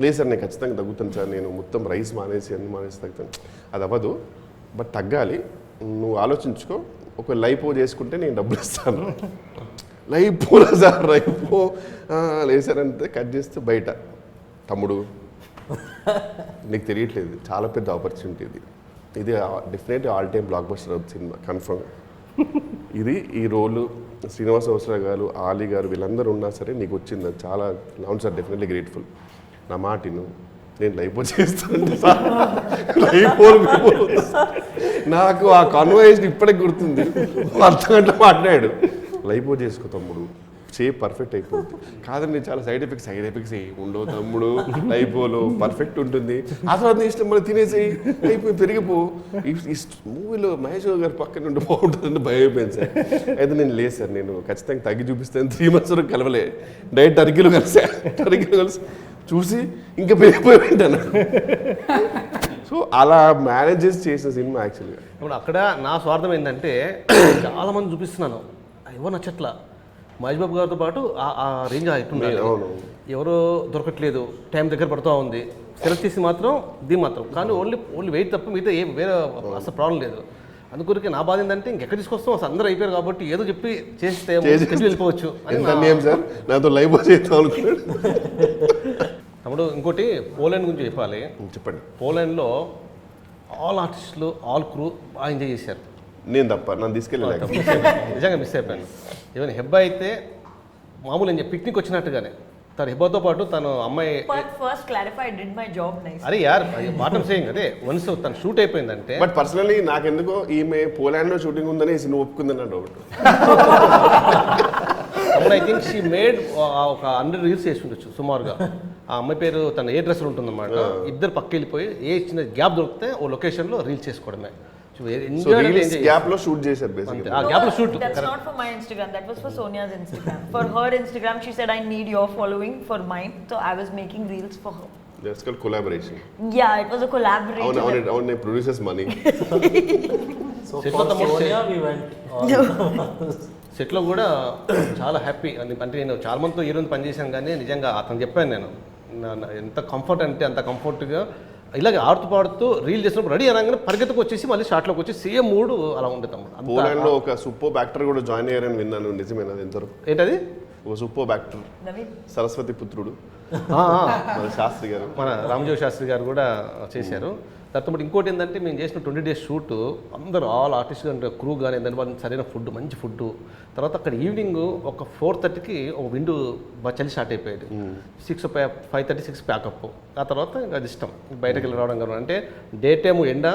లేదు సార్ నేను ఖచ్చితంగా తగ్గుతాను సార్, నేను మొత్తం రైస్ మానేసి అన్ని మానేసి తగ్గుతాను, అది అవ్వదు, బట్ తగ్గాలి, నువ్వు ఆలోచించుకో, ఒక లైపో చేసుకుంటే నేను డబ్బులు ఇస్తాను. లైపోలా సార్, లైపో లేదు సార్ అంటే కట్ చేస్తే బయట, తమ్ముడు నీకు తెలియట్లేదు చాలా పెద్ద ఆపర్చునిటీ ఇది definitely all time block buster అవుతుంది సినిమా కన్ఫర్మ్. ఈ రోలు శ్రీనివాస అవసరావు గారు, ఆలీ గారు వీళ్ళందరూ ఉన్నా సరే నీకు వచ్చింది, అది చాలా అవును సార్ డెఫినెట్లీ గ్రేట్ఫుల్. నా మాటిను, నేను లైపో చేస్తాను సార్, నాకు ఆ కాన్వర్సేషన్ ఇప్పటికి గుర్తుంది. అర్థగంట మాట్లాడాడు, లైపో చేసుకో తమ్ముడు, షేప్ పర్ఫెక్ట్ అయిపోతుంది. కాదండి చాలా సైడ్ ఎఫెక్ట్స్ ఉండవు తమ్ముడు, లైపోలో పర్ఫెక్ట్ ఉంటుంది, ఆ తర్వాత నీ ఇష్టం మళ్ళీ తినేసి అయిపోయి పెరిగిపో. ఈ మూవీలో మహేష్ గారి పక్కన ఉండి బాగుంటుందని భయం అయిపోయింది సార్. అయితే నేను లేదు సార్, నేను ఖచ్చితంగా తగ్గి చూపిస్తాను. 3 months వరకు కలవలే, డైరెక్ట్ టర్కీలో కలిసి చూసి ఇంకా పెరిగిపోయి అన్నాడు. సో అలా మేనేజెస్ చేసిన సినిమా యాక్చువల్గా. ఇప్పుడు అక్కడ నా స్వార్థం ఏంటంటే చాలామంది చూపిస్తున్నాను ఎవరు నచ్చట్లా. మహేష్ బాబు గారితో పాటు ఆ రేంజ్ ఉండాలి, అవును. ఎవరో దొరకట్లేదు, టైం దగ్గర పడుతూ ఉంది. సెలెక్ట్ చేసి మాత్రం మాత్రం కానీ ఓన్లీ వెయిట్ తప్ప మిగతా వేరే అసలు ప్రాబ్లం లేదు. అందుకొరికి నా బాధ ఏంటంటే ఇంకెక్కడ తీసుకొస్తాం, అసలు అందరూ అయిపోయారు కాబట్టి ఏదో చెప్పి చేస్తే వెళ్ళిపోవచ్చు అని సార్ నాతో లైవ్ చేస్తాం అనుకున్నాడు. తమ్ముడు ఇంకోటి పోలాండ్ గురించి చెప్పాలి. చెప్పండి. పోలాండ్లో ఆల్ ఆర్టిస్టులు ఆల్ క్రూ బాగా ఎంజాయ్ చేశారు. నేను తప్ప నన్ను తీసుకెళ్ళలేదు, నిజంగా మిస్ అయిపోయాను. ఈవెన్ హెబ్బా అయితే మామూలు పిక్నిక్ వచ్చినట్టుగానే తన హెబ్బాతో పాటు తను అమ్మాయి. But first clarify, I did my job nice. అరే యార్ బాటం సేయింగ్ అదే వన్స్ తను షూట్ అయిపోయిందంటే. బట్ పర్సనలీ నాకెందుకో ఈమె పోలాండ్లో షూటింగ్ ఉందని నువ్వు ఒప్పుకుందని డౌట్. అప్పుడు ఐ థింక్ షీ మేడ్ ఒక 100 రీల్స్ చేసి ఉండొచ్చు సుమారుగా. ఆ అమ్మాయి పేరు తన ఏ డ్రెస్సర్ ఉంటుందన్నమాట. ఇద్దరు పక్క వెళ్ళిపోయి ఏ చిన్న గ్యాప్ దొరికితే ఓ లొకేషన్లో రీల్స్ చేసుకోవడమే. గ్యాప్ లో షూట్ చేశారు బేసిక్లీ. ఆ గ్యాప్ లో shoot. That's not for my Instagram. That was for Sonia's Instagram. For her Instagram, she said I need your following for mine. So I was making reels for her. That's called collaboration. Yeah, it was a collaboration. On producers money. So for Sonia we went సెట్లో కూడా చాలా happy. అంటే నేను చాలా మందితో ఈ రోజు పనిచేశాను కానీ నిజంగా అతను చెప్పాను నేను ఎంత కంఫర్ట్ అంటే అంత కంఫర్ట్గా ఇలాగే ఆడుతూ పాడుతూ రీల్ చేసినప్పుడు రెడీ అనగానే పరిగెత్తుకు వచ్చేసి మళ్ళీ షాట్లోకి వచ్చి సేమ్ మూడు అలా ఉండేది. పోలాండ్ లో ఒక సూపర్ యాక్టర్ కూడా జాయిన్ అయ్యారని విన్నాను, నిజమేనా? ఎంతవరకు? ఏంటది? ఒక సూపర్ యాక్టర్ సరస్వతి పుత్రుడు మన శాస్త్రి గారు, మన రామజోగి శాస్త్రి గారు కూడా చేశారు. దాంతో ఇంకోటి ఏంటంటే మేము చేసిన 20 days షూట్ అందరూ ఆల్ ఆర్టిస్ట్ అంటే క్రూ కానీ దాని వాళ్ళు సరైన ఫుడ్, మంచి ఫుడ్. తర్వాత అక్కడ ఈవినింగ్ ఒక 4:30కి ఒక విండు బాగా చలి స్టార్ట్ అయిపోయేది. 5:30-6 ప్యాకప్. ఆ తర్వాత ఇంకా అది ఇష్టం బయటకు వెళ్ళి రావడం కానీ. అంటే డే టైమ్ ఎండ,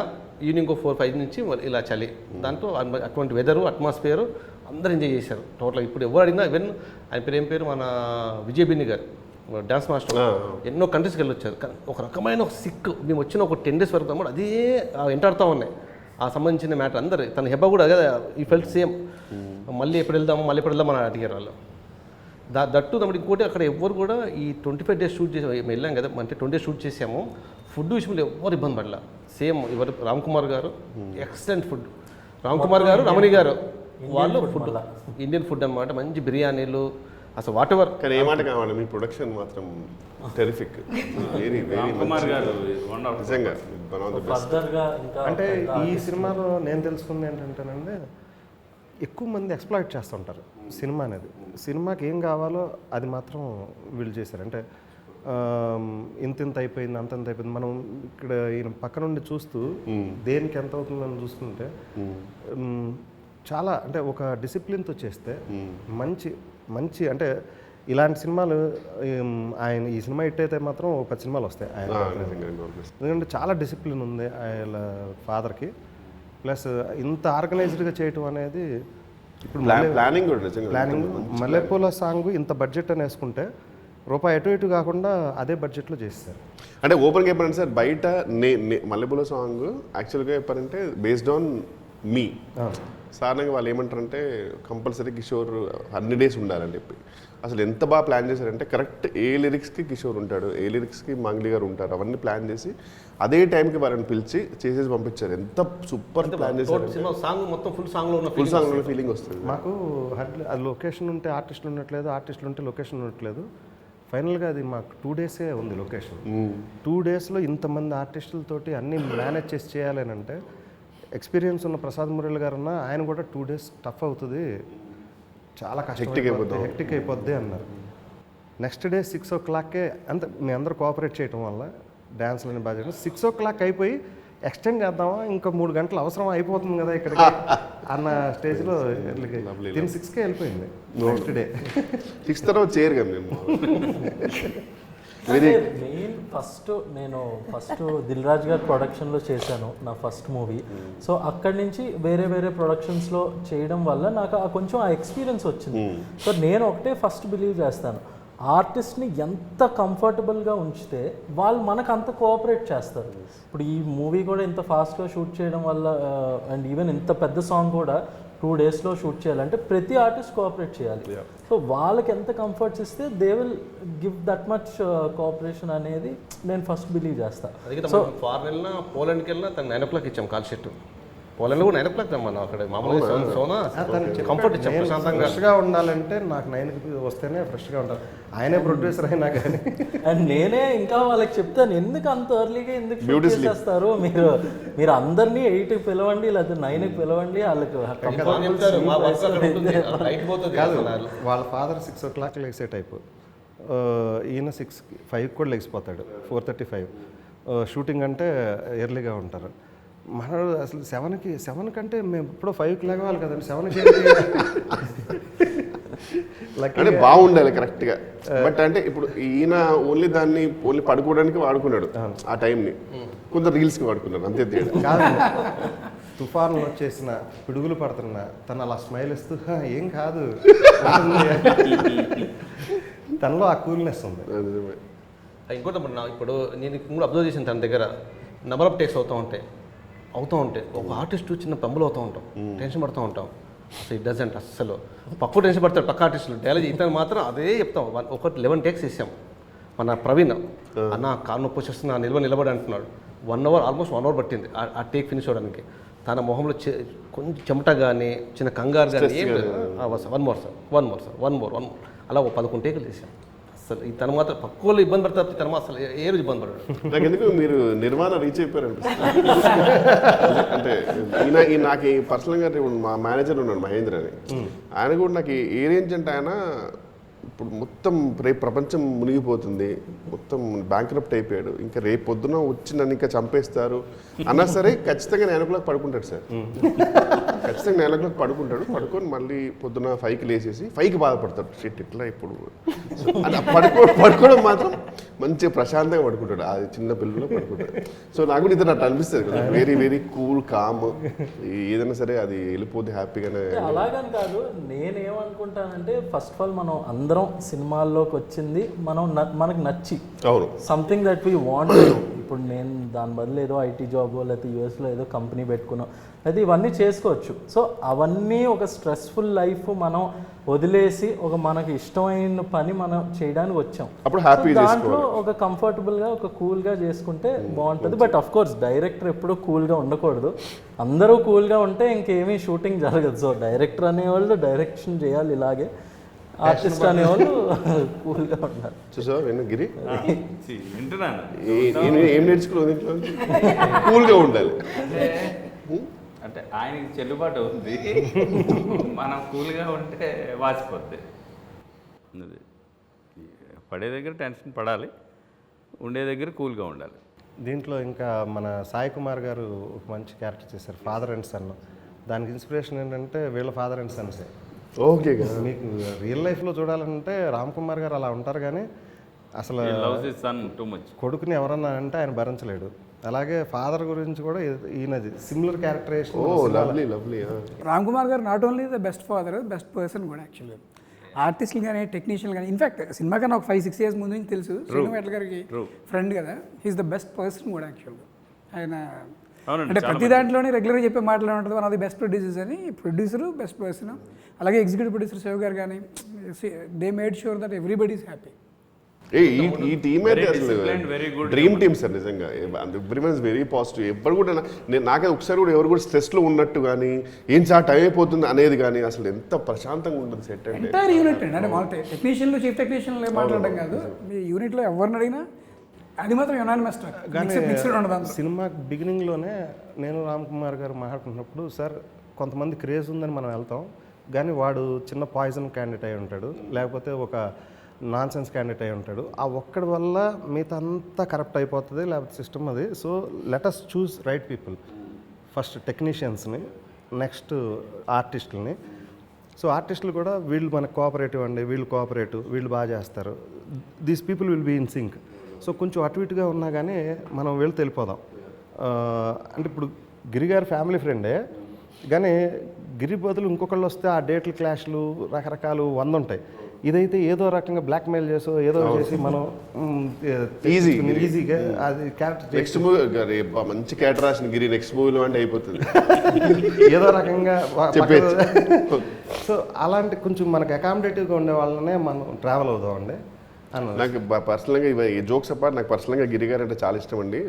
ఈవినింగ్ 4-5 నుంచి ఇలా చలి. దాంట్లో అటువంటి వెదరు అట్మాస్ఫియర్ అందరూ ఎంజాయ్ చేశారు టోటల్. ఇప్పుడు ఎవరు అడిగినా ఈవెన్ ఆయన పేరు ఏం పేరు మన విజయ్ బిన్ని గారు డ్యాన్స్ మాస్టర్, ఎన్నో కంట్రీస్కి వెళ్ళొచ్చారు. ఒక రకమైన ఒక సిక్ మేము వచ్చిన ఒక 10 days వరకు అన్నమాట అదే ఎంటాడుతూ ఉన్నాయి ఆ సంబంధించిన మ్యాటర్. అందరు తన హెబ్బా కూడా అదే ఈ ఫెల్ట్ సేమ్. మళ్ళీ ఎప్పుడు వెళ్దాము అని అడిగారు వాళ్ళు. దట్టు తమ్ముడు ఇంకోటి అక్కడ ఎవరు కూడా ఈ 25 days షూట్ చేసి మేము వెళ్ళాం కదా, అంటే 20 days షూట్ చేసాము. ఫుడ్ విషయంలో ఎవరు ఇబ్బంది పడలా. సేమ్ ఎవరు రామ్ కుమార్ గారు ఎక్సలెంట్ ఫుడ్. రామ్ కుమార్ గారు, రమణి గారు వాళ్ళు ఫుడ్ ఇండియన్ ఫుడ్ అన్నమాట. మంచి బిర్యానీలు అసలు వాట్ ఎవర్. కానీ ఏమాట కావాలి, మీ ప్రొడక్షన్ మాత్రం టెరిఫిక్, వెరీ వెరీ నిజంగా. అంటే ఈ సినిమాలో నేను తెలుసుకుంది ఏంటంటేనండి, ఎక్కువ మంది ఎక్స్ప్లాయిట్ చేస్తుంటారు సినిమా అనేది. సినిమాకి ఏం కావాలో అది మాత్రం వీళ్ళు చేశారు. అంటే ఇంత అయిపోయింది, అంతంత అయిపోయింది. మనం ఇక్కడ ఈయన పక్క నుండి చూస్తూ దేనికి ఎంత అవుతుందని చూస్తుంటే చాలా అంటే ఒక డిసిప్లిన్తో చేస్తే మంచి అంటే ఇలాంటి సినిమాలు ఆయన ఈ సినిమా హిట్ అయితే మాత్రం ఒక 10 సినిమాలు వస్తాయి ఆయన. ఎందుకంటే చాలా డిసిప్లిన్ ఉంది ఆయన ఫాదర్కి. ప్లస్ ఇంత ఆర్గనైజ్డ్గా చేయటం అనేది ఇప్పుడు ప్లానింగ్ మల్లెపూల సాంగ్ ఇంత బడ్జెట్ అని వేసుకుంటే రూపాయి అటు ఇటు కాకుండా అదే బడ్జెట్లో చేస్తారు. అంటే ఓపెన్గా చెప్పారంటే సార్, బయట మల్లెపూల సాంగ్ యాక్చువల్గా చెప్పారంటే బేస్డ్ ఆన్ మీ. సాధారణంగా వాళ్ళు ఏమంటారంటే కంపల్సరీ కిషోర్ అన్ని డేస్ ఉండాలని చెప్పి. అసలు ఎంత బాగా ప్లాన్ చేశారంటే కరెక్ట్ ఏ లిరిక్స్కి కిషోర్ ఉంటాడు, ఏ లిరిక్స్కి మాంగ్లీ గారు ఉంటారు, అవన్నీ ప్లాన్ చేసి అదే టైంకి వాళ్ళని పిలిచి చేసేసి పంపించారు. ఎంత సూపర్ ప్లాన్ చేశారు. సాంగ్ మొత్తం ఫుల్ సాంగ్లో ఫీలింగ్ వస్తుంది. మాకు లొకేషన్ ఉంటే ఆర్టిస్టులు ఉండట్లేదు, ఆర్టిస్టులు ఉంటే లొకేషన్ ఉండట్లేదు. ఫైనల్గా అది మాకు 2 days ఉంది లొకేషన్. 2 daysలో ఇంతమంది ఆర్టిస్టులతోటి అన్నీ మేనేజ్ చేసి చేయాలని అంటే ఎక్స్పీరియన్స్ ఉన్న ప్రసాద్ మురళి గారు ఉన్న ఆయన కూడా 2 days టఫ్ అవుతుంది, చాలా కష్టం, హెక్టిక్ అయిపోద్ది అన్నారు. నెక్స్ట్ డే 6 o'clockకే అంత మీ అందరూ కోఆపరేట్ చేయడం వల్ల డ్యాన్స్లని బాగా చేయడం 6 o'clock అయిపోయి ఎక్స్టెండ్ చేద్దామా ఇంకా 3 గంటలు అవసరం అయిపోతుంది కదా ఇక్కడికి అన్న స్టేజ్లో 6కే వెళ్ళిపోయింది. నెక్స్ట్ డే 6 తర్వాత చేయరు కదా మేము. మెయిన్ నేను ఫస్ట్ దిల్ రాజు గారి ప్రొడక్షన్లో చేశాను నా ఫస్ట్ మూవీ. సో అక్కడి నుంచి వేరే ప్రొడక్షన్స్లో చేయడం వల్ల నాకు కొంచెం ఆ ఎక్స్పీరియన్స్ వచ్చింది. సో నేను ఒకటే ఫస్ట్ బిలీవ్ చేస్తాను, ఆర్టిస్ట్ని ఎంత కంఫర్టబుల్గా ఉంచితే వాళ్ళు మనకు అంత కోఆపరేట్ చేస్తారు. ఇప్పుడు ఈ మూవీ కూడా ఇంత ఫాస్ట్గా షూట్ చేయడం వల్ల అండ్ ఈవెన్ ఇంత పెద్ద సాంగ్ కూడా 2 డేస్లో షూట్ చేయాలంటే ప్రతి ఆర్టిస్ట్ కోఆపరేట్ చేయాలి. సో వాళ్ళకి ఎంత కంఫర్ట్స్ ఇస్తే they will give that much cooperation అనేది నేను ఫస్ట్ బిలీవ్ చేస్తాను. అది ఫారెన్ వెళ్ళినా పోలాండ్కి వెళ్ళినా తను 9 o'clock ఇచ్చాం కాల్ షీట్. పోలాండ్లో కూడా 9 o'clock మనం అక్కడ మామూలుగా సోనా కంఫర్ట్ ఇచ్చాం ప్రశాంతంగా. ఫ్రెష్గా ఉండాలంటే నాకు 9కి వస్తేనే ఫ్రెష్గా ఉండాలి. ఆయనే ప్రొడ్యూసర్ అయినా కానీ అండ్ నేనే ఇంకా వాళ్ళకి చెప్తాను, ఎందుకు అంత ఎర్లీగా ఎందుకు షూట్ చేసేస్తారు, మీరు అందరినీ 8కి పిలవండి లేకపోతే 9కి పిలవండి, వాళ్ళకి కాదు. వాళ్ళ ఫాదర్ 6 o'clock లెగ్సే టైపు, ఈయన 5కి కూడా లెగిసిపోతాడు, 4:35. షూటింగ్ అంటే ఎర్లీగా ఉంటారు. మనడు అసలు 7 కంటే మేము ఇప్పుడు 5కి లేవాలి కదండి, 7కి అంటే బాగుండాలి కరెక్ట్గా. బట్ అంటే ఇప్పుడు ఈయన ఓన్లీ పడుకోవడానికి వాడుకున్నాడు ఆ టైంని, కొంత రీల్స్కి వాడుకున్నాడు, అంతే తేడా. కాదు, తుఫాన్లు వచ్చేసిన పిడుగులు పడుతున్నా తను అలా స్మైల్ ఇస్తూ ఏం కాదు తనలో ఆ కూల్నెస్ ఉంది. ఇంకోటి ఇప్పుడు నేను కూడా అబ్జర్వ్ చేసిన తన దగ్గర నెంబర్ ఆఫ్ టేక్స్ అవుతూ ఉంటాయి ఒక ఆర్టిస్ట్ చిన్న పంబులు అవుతూ ఉంటాం, టెన్షన్ పడుతూ ఉంటాం. అసలు ఇట్ డజంట్ అస్సలు పక్కు టెన్షన్ పడతాడు పక్క ఆర్టిస్టులు. డైలాగ్ ఇతను మాత్రం అదే చెప్తాం. ఒక 11 టేక్స్ ఇస్తాం. మన ప్రవీణ్ అన్న కారు నొప్పి వచ్చేస్తున్నా నిలబడి అంటున్నాడు. 1 hour ఆల్మోస్ట్ 1 hour పట్టింది ఆ టేక్ ఫినిష్ అవ్వడానికి. తన మొహంలో కొంచెం చెమట కానీ చిన్న కంగారు కానీ ఏం లేదు. వన్ మోర్ అలా 11 టేకులు చేసాం. అసలు తను మాత్రం పక్కోళ్ళు ఇబ్బంది పడతారు, తను అసలు ఏ రోజు ఇబ్బంది పడతాడు. నాకు ఎందుకు మీరు నిర్మాణ రీచ్ అయిపోయారు అనిపిస్తుంది. అంటే నాకు పర్సనల్గా మా మేనేజర్ ఉన్నాడు మహేంద్ర అని, ఆయన కూడా నాకు ఏ రేంజ్ అంటే ఆయన ఇప్పుడు మొత్తం రేపు ప్రపంచం మునిగిపోతుంది, మొత్తం బ్యాంక్రప్ట్ అయిపోయాడు, ఇంకా రేపు పొద్దున వచ్చి నన్ను ఇంకా చంపేస్తారు అన్నా సరే ఖచ్చితంగా 9 o'clock పడుకుంటాడు సార్. ఖచ్చితంగా 9 o'clock పడుకొని మళ్ళీ పొద్దున 5కి లేచేసి 5కి బాధపడతాడు. షిట్ ఇట్లా ఇప్పుడు పడుకోవడం మాత్రం మంచిగా ప్రశాంతంగా పడుకుంటాడు, అది చిన్న పిల్లలు పడుకుంటాడు. సో నాకు కూడా ఇతను అట్లా అనిపిస్తుంది కదా, వెరీ వెరీ కూల్ కామ్, ఏదైనా సరే అది వెళ్ళిపోతే హ్యాపీగానే. అలాగని కాదు, నేనేమనుకుంటానంటే ఫస్ట్ ఆఫ్ ఆల్ మనం అందరం సినిమాల్లోకి వచ్చింది మనకు నచ్చి సంథింగ్ దట్ వీ వాంట్. ఇప్పుడు నేను దాని బదులు ఏదో ఐటీ జాబ్ లేకపోతే యూఎస్లో ఏదో కంపెనీ పెట్టుకున్నాం అయితే ఇవన్నీ చేసుకోవచ్చు. సో అవన్నీ ఒక స్ట్రెస్ఫుల్ లైఫ్ మనం వదిలేసి ఒక మనకి ఇష్టమైన పని మనం చేయడానికి వచ్చాం. దాంట్లో ఒక కంఫర్టబుల్గా ఒక కూల్గా చేసుకుంటే బాగుంటుంది. బట్ అఫ్ కోర్స్ డైరెక్టర్ ఎప్పుడూ కూల్గా ఉండకూడదు. అందరూ కూల్గా ఉంటే ఇంకేమీ షూటింగ్ జరగదు. సో డైరెక్టర్ అనేవాళ్ళు డైరెక్షన్ చేయాలి, ఇలాగే ఆర్టిస్ట్ అనేవాళ్ళు కూల్గా ఉండాలి. చూసావా గిరి వింటున్నాను, ఏం నేర్చుకోలేదు, కూల్గా ఉండాలి. అంటే ఆయనకి చెల్లుబాటు ఉంది, మనం కూల్గా ఉంటే వాసిపోద్ది. పడే దగ్గర టెన్షన్ పడాలి, ఉండే దగ్గర కూల్గా ఉండాలి. దీంట్లో ఇంకా మన సాయి కుమార్ గారు ఒక మంచి క్యారెక్టర్ చేశారు, ఫాదర్ అండ్ సన్. దానికి ఇన్స్పిరేషన్ ఏంటంటే వీళ్ళ ఫాదర్ అండ్ సన్సే. ఓకే, మీకు రియల్ లైఫ్లో చూడాలంటే రామ్ కుమార్ గారు అలా ఉంటారు, కానీ అసలు కొడుకుని ఎవరన్నా అంటే ఆయన భరించలేడు. అలాగే ఫాదర్ గురించి కూడా ఈయనది సిమిలర్ క్యారెక్టరేషన్. రామ్ కుమార్ గారు not only the best father, best person కూడా. యాక్చువల్గా ఆర్టిస్టులు కానీ టెక్నీషియన్ కానీ, ఇన్ఫ్యాక్ట్ సినిమా కన్నా ఒక 5-6 years ముందు నుంచి తెలుసు, శ్రీను గారికి ఫ్రెండ్ కదా, హీస్ ద బెస్ట్ పర్సన్ కూడా. యాక్చువల్గా ఆయన అంటే ప్రతి దాంట్లోనే రెగ్యులర్గా చెప్పే మాటలు ఉంటుంది, one of the best producers అని. ప్రొడ్యూసరు బెస్ట్ పర్సన్, అలాగే ఎగ్జిక్యూటివ్ ప్రొడ్యూసర్ శివ గారు కానీ, they made sure that everybody is happy. ఈ టీమ్ అయితే అసలు డ్రీమ్ టీమ్ సార్, నిజంగా ఎవ్రీవన్ ఇస్ వెరీ పాజిటివ్. ఎవరు కూడా నాకైతే ఒకసారి కూడా ఎవరు కూడా స్ట్రెస్లో ఉన్నట్టు కానీ ఏం సార్ టైం అయిపోతుంది అనేది కానీ అసలు ఎంత ప్రశాంతంగా ఉంటుంది సెట్ అంటే. ఎంటైర్ యూనిట్ అండి, అంటే మన టెక్నీషియన్లు చీఫ్ టెక్నీషియన్లు మాట్లాడడం కాదు, మీ యూనిట్లో ఎవరిని అడిగినా అది మాత్రం యునానిమస్. సినిమా బిగినింగ్లోనే నేను రామ్ కుమార్ గారు మాట్లాడుకున్నప్పుడు, సార్ కొంతమంది క్రేజ్ ఉందని మనం వెళ్తాం, కానీ వాడు చిన్న పాయిజన్ క్యాండిడేట్ అయి ఉంటాడు, లేకపోతే ఒక నాన్ సెన్స్ క్యాండిడేట్ అయి ఉంటాడు, ఆ ఒక్కడి వల్ల మిగతా అంతా కరప్ట్ అయిపోతుంది, లేకపోతే సిస్టమ్ అది. So let us choose right people, first టెక్నీషియన్స్ని, నెక్స్ట్ ఆర్టిస్టులని. సో ఆర్టిస్టులు కూడా వీళ్ళు మనకు కోఆపరేటివ్ అండి, వీళ్ళు కోఆపరేటివ్, వీళ్ళు బాగా చేస్తారు, these people will be in sync. So కొంచెం అటు ఇటుగా ఉన్నా కానీ మనం వెళ్తే వెళ్ళిపోదాం. అంటే ఇప్పుడు గిరి గారి ఫ్యామిలీ ఫ్రెండే, కానీ గిరి బదులు ఇంకొకళ్ళు వస్తే ఆ డేట్ల క్లాష్లు రకరకాలు 100 ఉంటాయి. ఇదైతే ఏదో రకంగా బ్లాక్మెయిల్ చేసో ఏదో చేసి మనం Easy. ఈజీగా అది క్యారెక్టర్ నెక్స్ట్ మూవీ మంచి క్యారెక్టర్ రాసిన గిరి నెక్స్ట్ మూవీలో అంటే అయిపోతుంది. ఏదో రకంగా చెప్పేయచ్చు. సో అలాంటి కొంచెం మనకు అకామిడేటివ్గా ఉండే వాళ్ళనే మనం ట్రావెల్ అవుదామండి అన్నది. నాకు పర్సనల్గా ఈ జోక్స్ అపార్ట్ నాకు పర్సనల్గా గిరి గారు అంటే చాలా ఇష్టం అండి.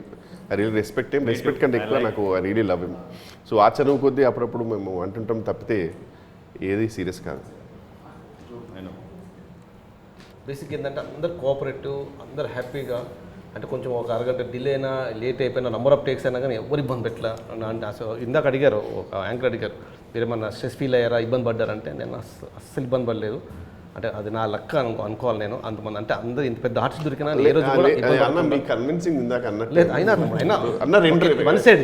ఐ రియల్ రెస్పెక్ట్ కంటే ఎక్కువ నాకు I really love him. So ఆ చదువు కొద్దీ అప్పుడప్పుడు మేము అంటుంటాం తప్పితే ఏది సీరియస్ కాదు. బేసిక్ ఏంటంటే అందరు కోఆపరేటివ్, అందరు హ్యాపీగా, అంటే కొంచెం ఒక అరగంట డిలే అయినా లేట్ అయిపోయినా నెంబర్ ఆఫ్ టేక్స్ అయినా కానీ ఎవరు ఇబ్బంది పెట్టలే. అంటే అసలు ఇందాక అడిగారు, ఒక యాంకర్ అడిగారు, మీరు ఏమన్నా స్ట్రెస్ ఫీల్ అయ్యారా, ఇబ్బంది పడ్డారంటే నేను అస్సలు ఇబ్బంది పడలేదు. అంటే అది నా లక్క అనుకోవాలి నేను. అంతమంది అంటే అందరూ ఇంత పెద్ద ఆర్టిస్ట్ దొరికినా ఏ రోజు కూడా ఇబ్బంది అన్న మీకు కన్విన్సింగ్ ఇందాక అన్నట్టు లేదు. అయినా అన్న వన్ సైడ్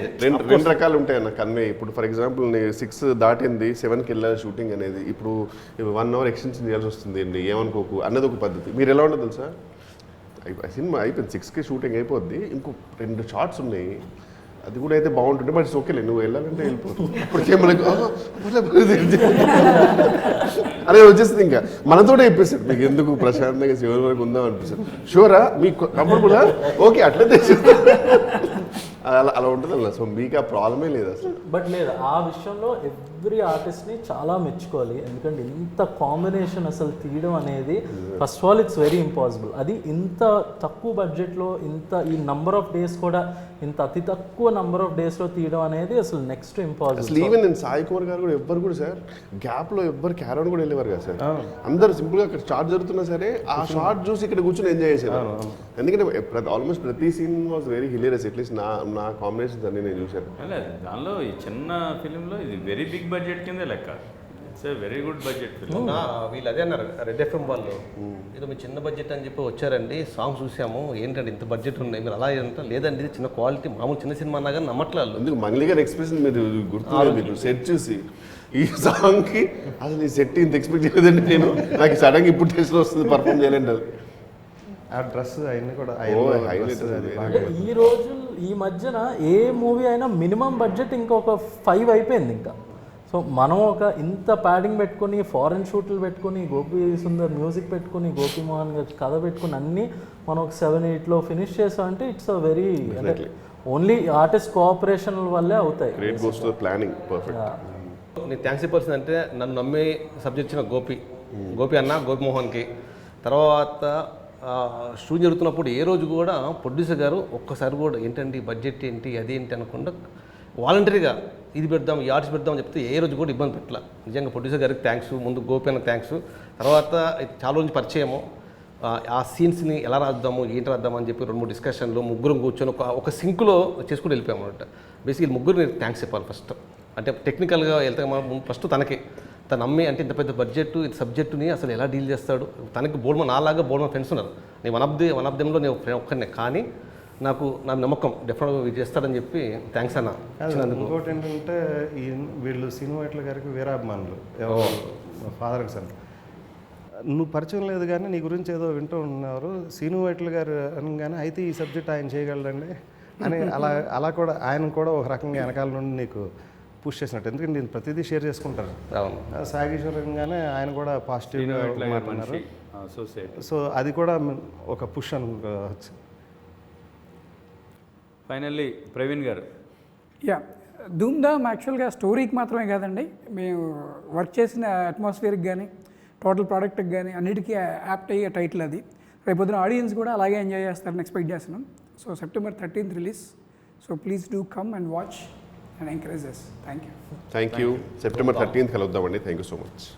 రెండు రకాలు ఉంటాయి అన్న కన్వే. ఇప్పుడు ఫర్ ఎగ్జాంపుల్ 6 దాటింది 7కి వెళ్ళాలి షూటింగ్ అనేది, ఇప్పుడు 1 అవర్ ఎక్స్టెన్షన్ చేయాల్సి వస్తుంది అండి, ఏమనుకోకు అన్నది ఒక పద్ధతి. మీరు ఎలా ఉండదు తెలుసా, సినిమా అయిపోయింది 6కి షూటింగ్ అయిపోద్ది, ఇంకో 2 షార్ట్స్ ఉన్నాయి, అది కూడా అయితే బాగుంటుండే, బట్ ఓకేలే నువ్వు వెళ్ళాలంటే వెళ్ళిపోతుంది. ఇప్పటికే మనకు అదే వచ్చేస్తుంది. ఇంకా మనతోనే చెప్పేస్తాడు, మీకు ఎందుకు ప్రశాంతంగా చివరి వరకు ఉందాం అనిపిస్తుంది. షూరా మీకు కంఫర్టబుల్, ఓకే అట్లయితే అలా ఉంటుంది అలా. సో మీకు ఆ ప్రాబ్లమే లేదు అసలు. బట్ లేదు, ఆ విషయంలో ఎవ్రీ ఆర్టిస్ట్ని చాలా మెచ్చుకోవాలి. ఎందుకంటే ఇంత కాంబినేషన్ అసలు తీయడం అనేది first of all it's very impossible. అది ఇంత తక్కువ బడ్జెట్లో ఈ నంబర్ ఆఫ్ డేస్ కూడా ఇంత అతి తక్కువ నంబర్ ఆఫ్ డేస్లో తీయడం అనేది అసలు నెక్స్ట్ ఇంపాసిబుల్. అసలు ఈవెన్ నేను సాయి కుమార్ గారు కూడా ఎవ్వరు కూడా సార్ గ్యాప్లో ఎవ్వరు క్యారౌండ్ కూడా వెళ్ళేవారు కదా సార్. అందరూ సింపుల్గా అక్కడ షార్ట్ జరుగుతున్నా సరే ఆ షార్ట్ చూసి ఇక్కడ కూర్చొని ఎంజాయ్ చేసేవారు. ఎందుకంటే ఆల్మోస్ట్ ప్రతి scene was very hilarious. At least నా కాంబినేషన్స్ అన్ని నేను చూశాను. దానిలో ఈ చిన్న ఫిలింలో ఇది వెరీ బిగ్ బడ్జెట్ కిందే లెక్క. It's very good budget film. వీళ్ళు అదే అన్నారు రెడ్ ఎఫ్ఎం వాళ్ళు, ఏదో మీ చిన్న బడ్జెట్ అని చెప్పి వచ్చారండి, సాంగ్స్ చూసాము, ఏంటంటే ఇంత బడ్జెట్ ఉన్నాయి మీరు అలా అంటే, లేదండి ఇది చిన్న క్వాలిటీ, మామూలు చిన్న సినిమా అన్నా కానీ నమ్మట్లేదు. ఎందుకు మంగ్లీ గారి ఎక్స్ప్రెషన్ మీరు గుర్తు మీకు సెట్ చూసి ఈ సాంగ్కి అసలు ఈ సెట్ ఇంత ఎక్స్పెక్ట్ చేయలేదండి నేను, నాకు సడన్గా ఇప్పుడు టెస్ట్ వస్తుంది పర్ఫామ్ చేయాలండి. ఆ డ్రెస్ అవన్నీ కూడా ఈ రోజు ఈ మధ్యన ఏ మూవీ అయినా మినిమం బడ్జెట్ ఇంకొక 5 అయిపోయింది ఇంకా. సో మనం ఒక ఇంత ప్యాడింగ్ పెట్టుకొని ఫారెన్ షూట్లు పెట్టుకొని గోపి సుందర్ మ్యూజిక్ పెట్టుకొని గోపి మోహన్ గారి కథ పెట్టుకుని అన్నీ మనం ఒక 7-8లో ఫినిష్ చేసామంటే ఇట్స్ అ వెరీ అంటే ఓన్లీ ఆర్టిస్ట్ కోఆపరేషన్ వల్లే అవుతాయి. Great goes to planning perfect. నేను థ్యాంక్స్ చెప్పాల్సింది అంటే నన్ను నమ్మి సబ్జెక్ట్ ఇచ్చిన గోపి అన్న, గోపి మోహన్కి. తర్వాత షూట్ జరుగుతున్నప్పుడు ఏ రోజు కూడా ప్రొడ్యూసర్ గారు ఒక్కసారి కూడా ఏంటండి బడ్జెట్ ఏంటి అదేంటి అనకుండా వాలంటరీగా ఇది పెడదాం ఈ ఆర్ట్స్ పెడదాం అని చెప్తే ఏ రోజు కూడా ఇబ్బంది పెట్టాల. నిజంగా ప్రొడ్యూసర్ గారికి థ్యాంక్స్, ముందు గోపి అన్న థ్యాంక్స్. తర్వాత చాలా రోజు పరిచయము, ఆ సీన్స్ని ఎలా రాద్దాము ఏంటి రాద్దాము అని చెప్పి 2-3 డిస్కషన్లు, ముగ్గురం కూర్చొని ఒక సింక్లో చేసుకుని వెళ్ళిపోయాము అనమాట. బేసిక్లీ ముగ్గురు నేను థ్యాంక్స్ చెప్పాలి ఫస్ట్. అంటే టెక్నికల్గా వెళ్తే మనం ఫస్ట్ తనకి తను నమ్మి, అంటే ఇంత పెద్ద బడ్జెట్ ఇది సబ్జెక్టుని అసలు ఎలా డీల్ చేస్తాడు. తనకి నాలాగా బోల్డ్ ఫ్రెండ్స్ ఉన్నారు, నేను వన్ ఆఫ్ దెమ్లో నేను ఒక్కనే, కానీ నా నమ్మకం డెఫినెట్గా ఇది చేస్తాడని చెప్పి థ్యాంక్స్ అన్న. ఇంకోటి ఏంటంటే వీళ్ళు సీను వైట్ల గారికి వీరాభిమానులు, ఫాదర్కి సార్ నువ్వు పరిచయం లేదు కానీ నీ గురించి ఏదో వింటూ ఉన్నారు, సీను వైట్ల గారు అనగానే అయితే ఈ సబ్జెక్ట్ ఆయన చేయగలడండి అని అలా కూడా ఆయన కూడా ఒక రకంగా వెనకాల నుండి నీకు పుష్ చేసినట్టు. ఎందుకంటే నేను ప్రతిదీ షేర్ చేసుకుంటాను. సాగేశ్వరంగానే ఆయన కూడా పాజిటివ్గా మాట్లాడినారు. సో అది కూడా ఒక పుష్ అనుకోవచ్చు. ఫైనల్లీ ప్రవీణ్ గారు. యా, ధూమ్ధామ్ యాక్చువల్గా స్టోరీకి మాత్రమే కాదండి, మేము వర్క్ చేసిన అట్మాస్ఫియర్కి కానీ టోటల్ ప్రోడక్ట్కి కానీ అన్నిటికీ యాప్ట్ అయ్యే టైటిల్ అది. రేపొద్దున ఆడియన్స్ కూడా అలాగే ఎంజాయ్ చేస్తారని ఎక్స్పెక్ట్ చేస్తున్నాం. So September 13th release. So please do come and watch and encourage us. Thank you. September 13th కలుద్దామండి. Thank you so much.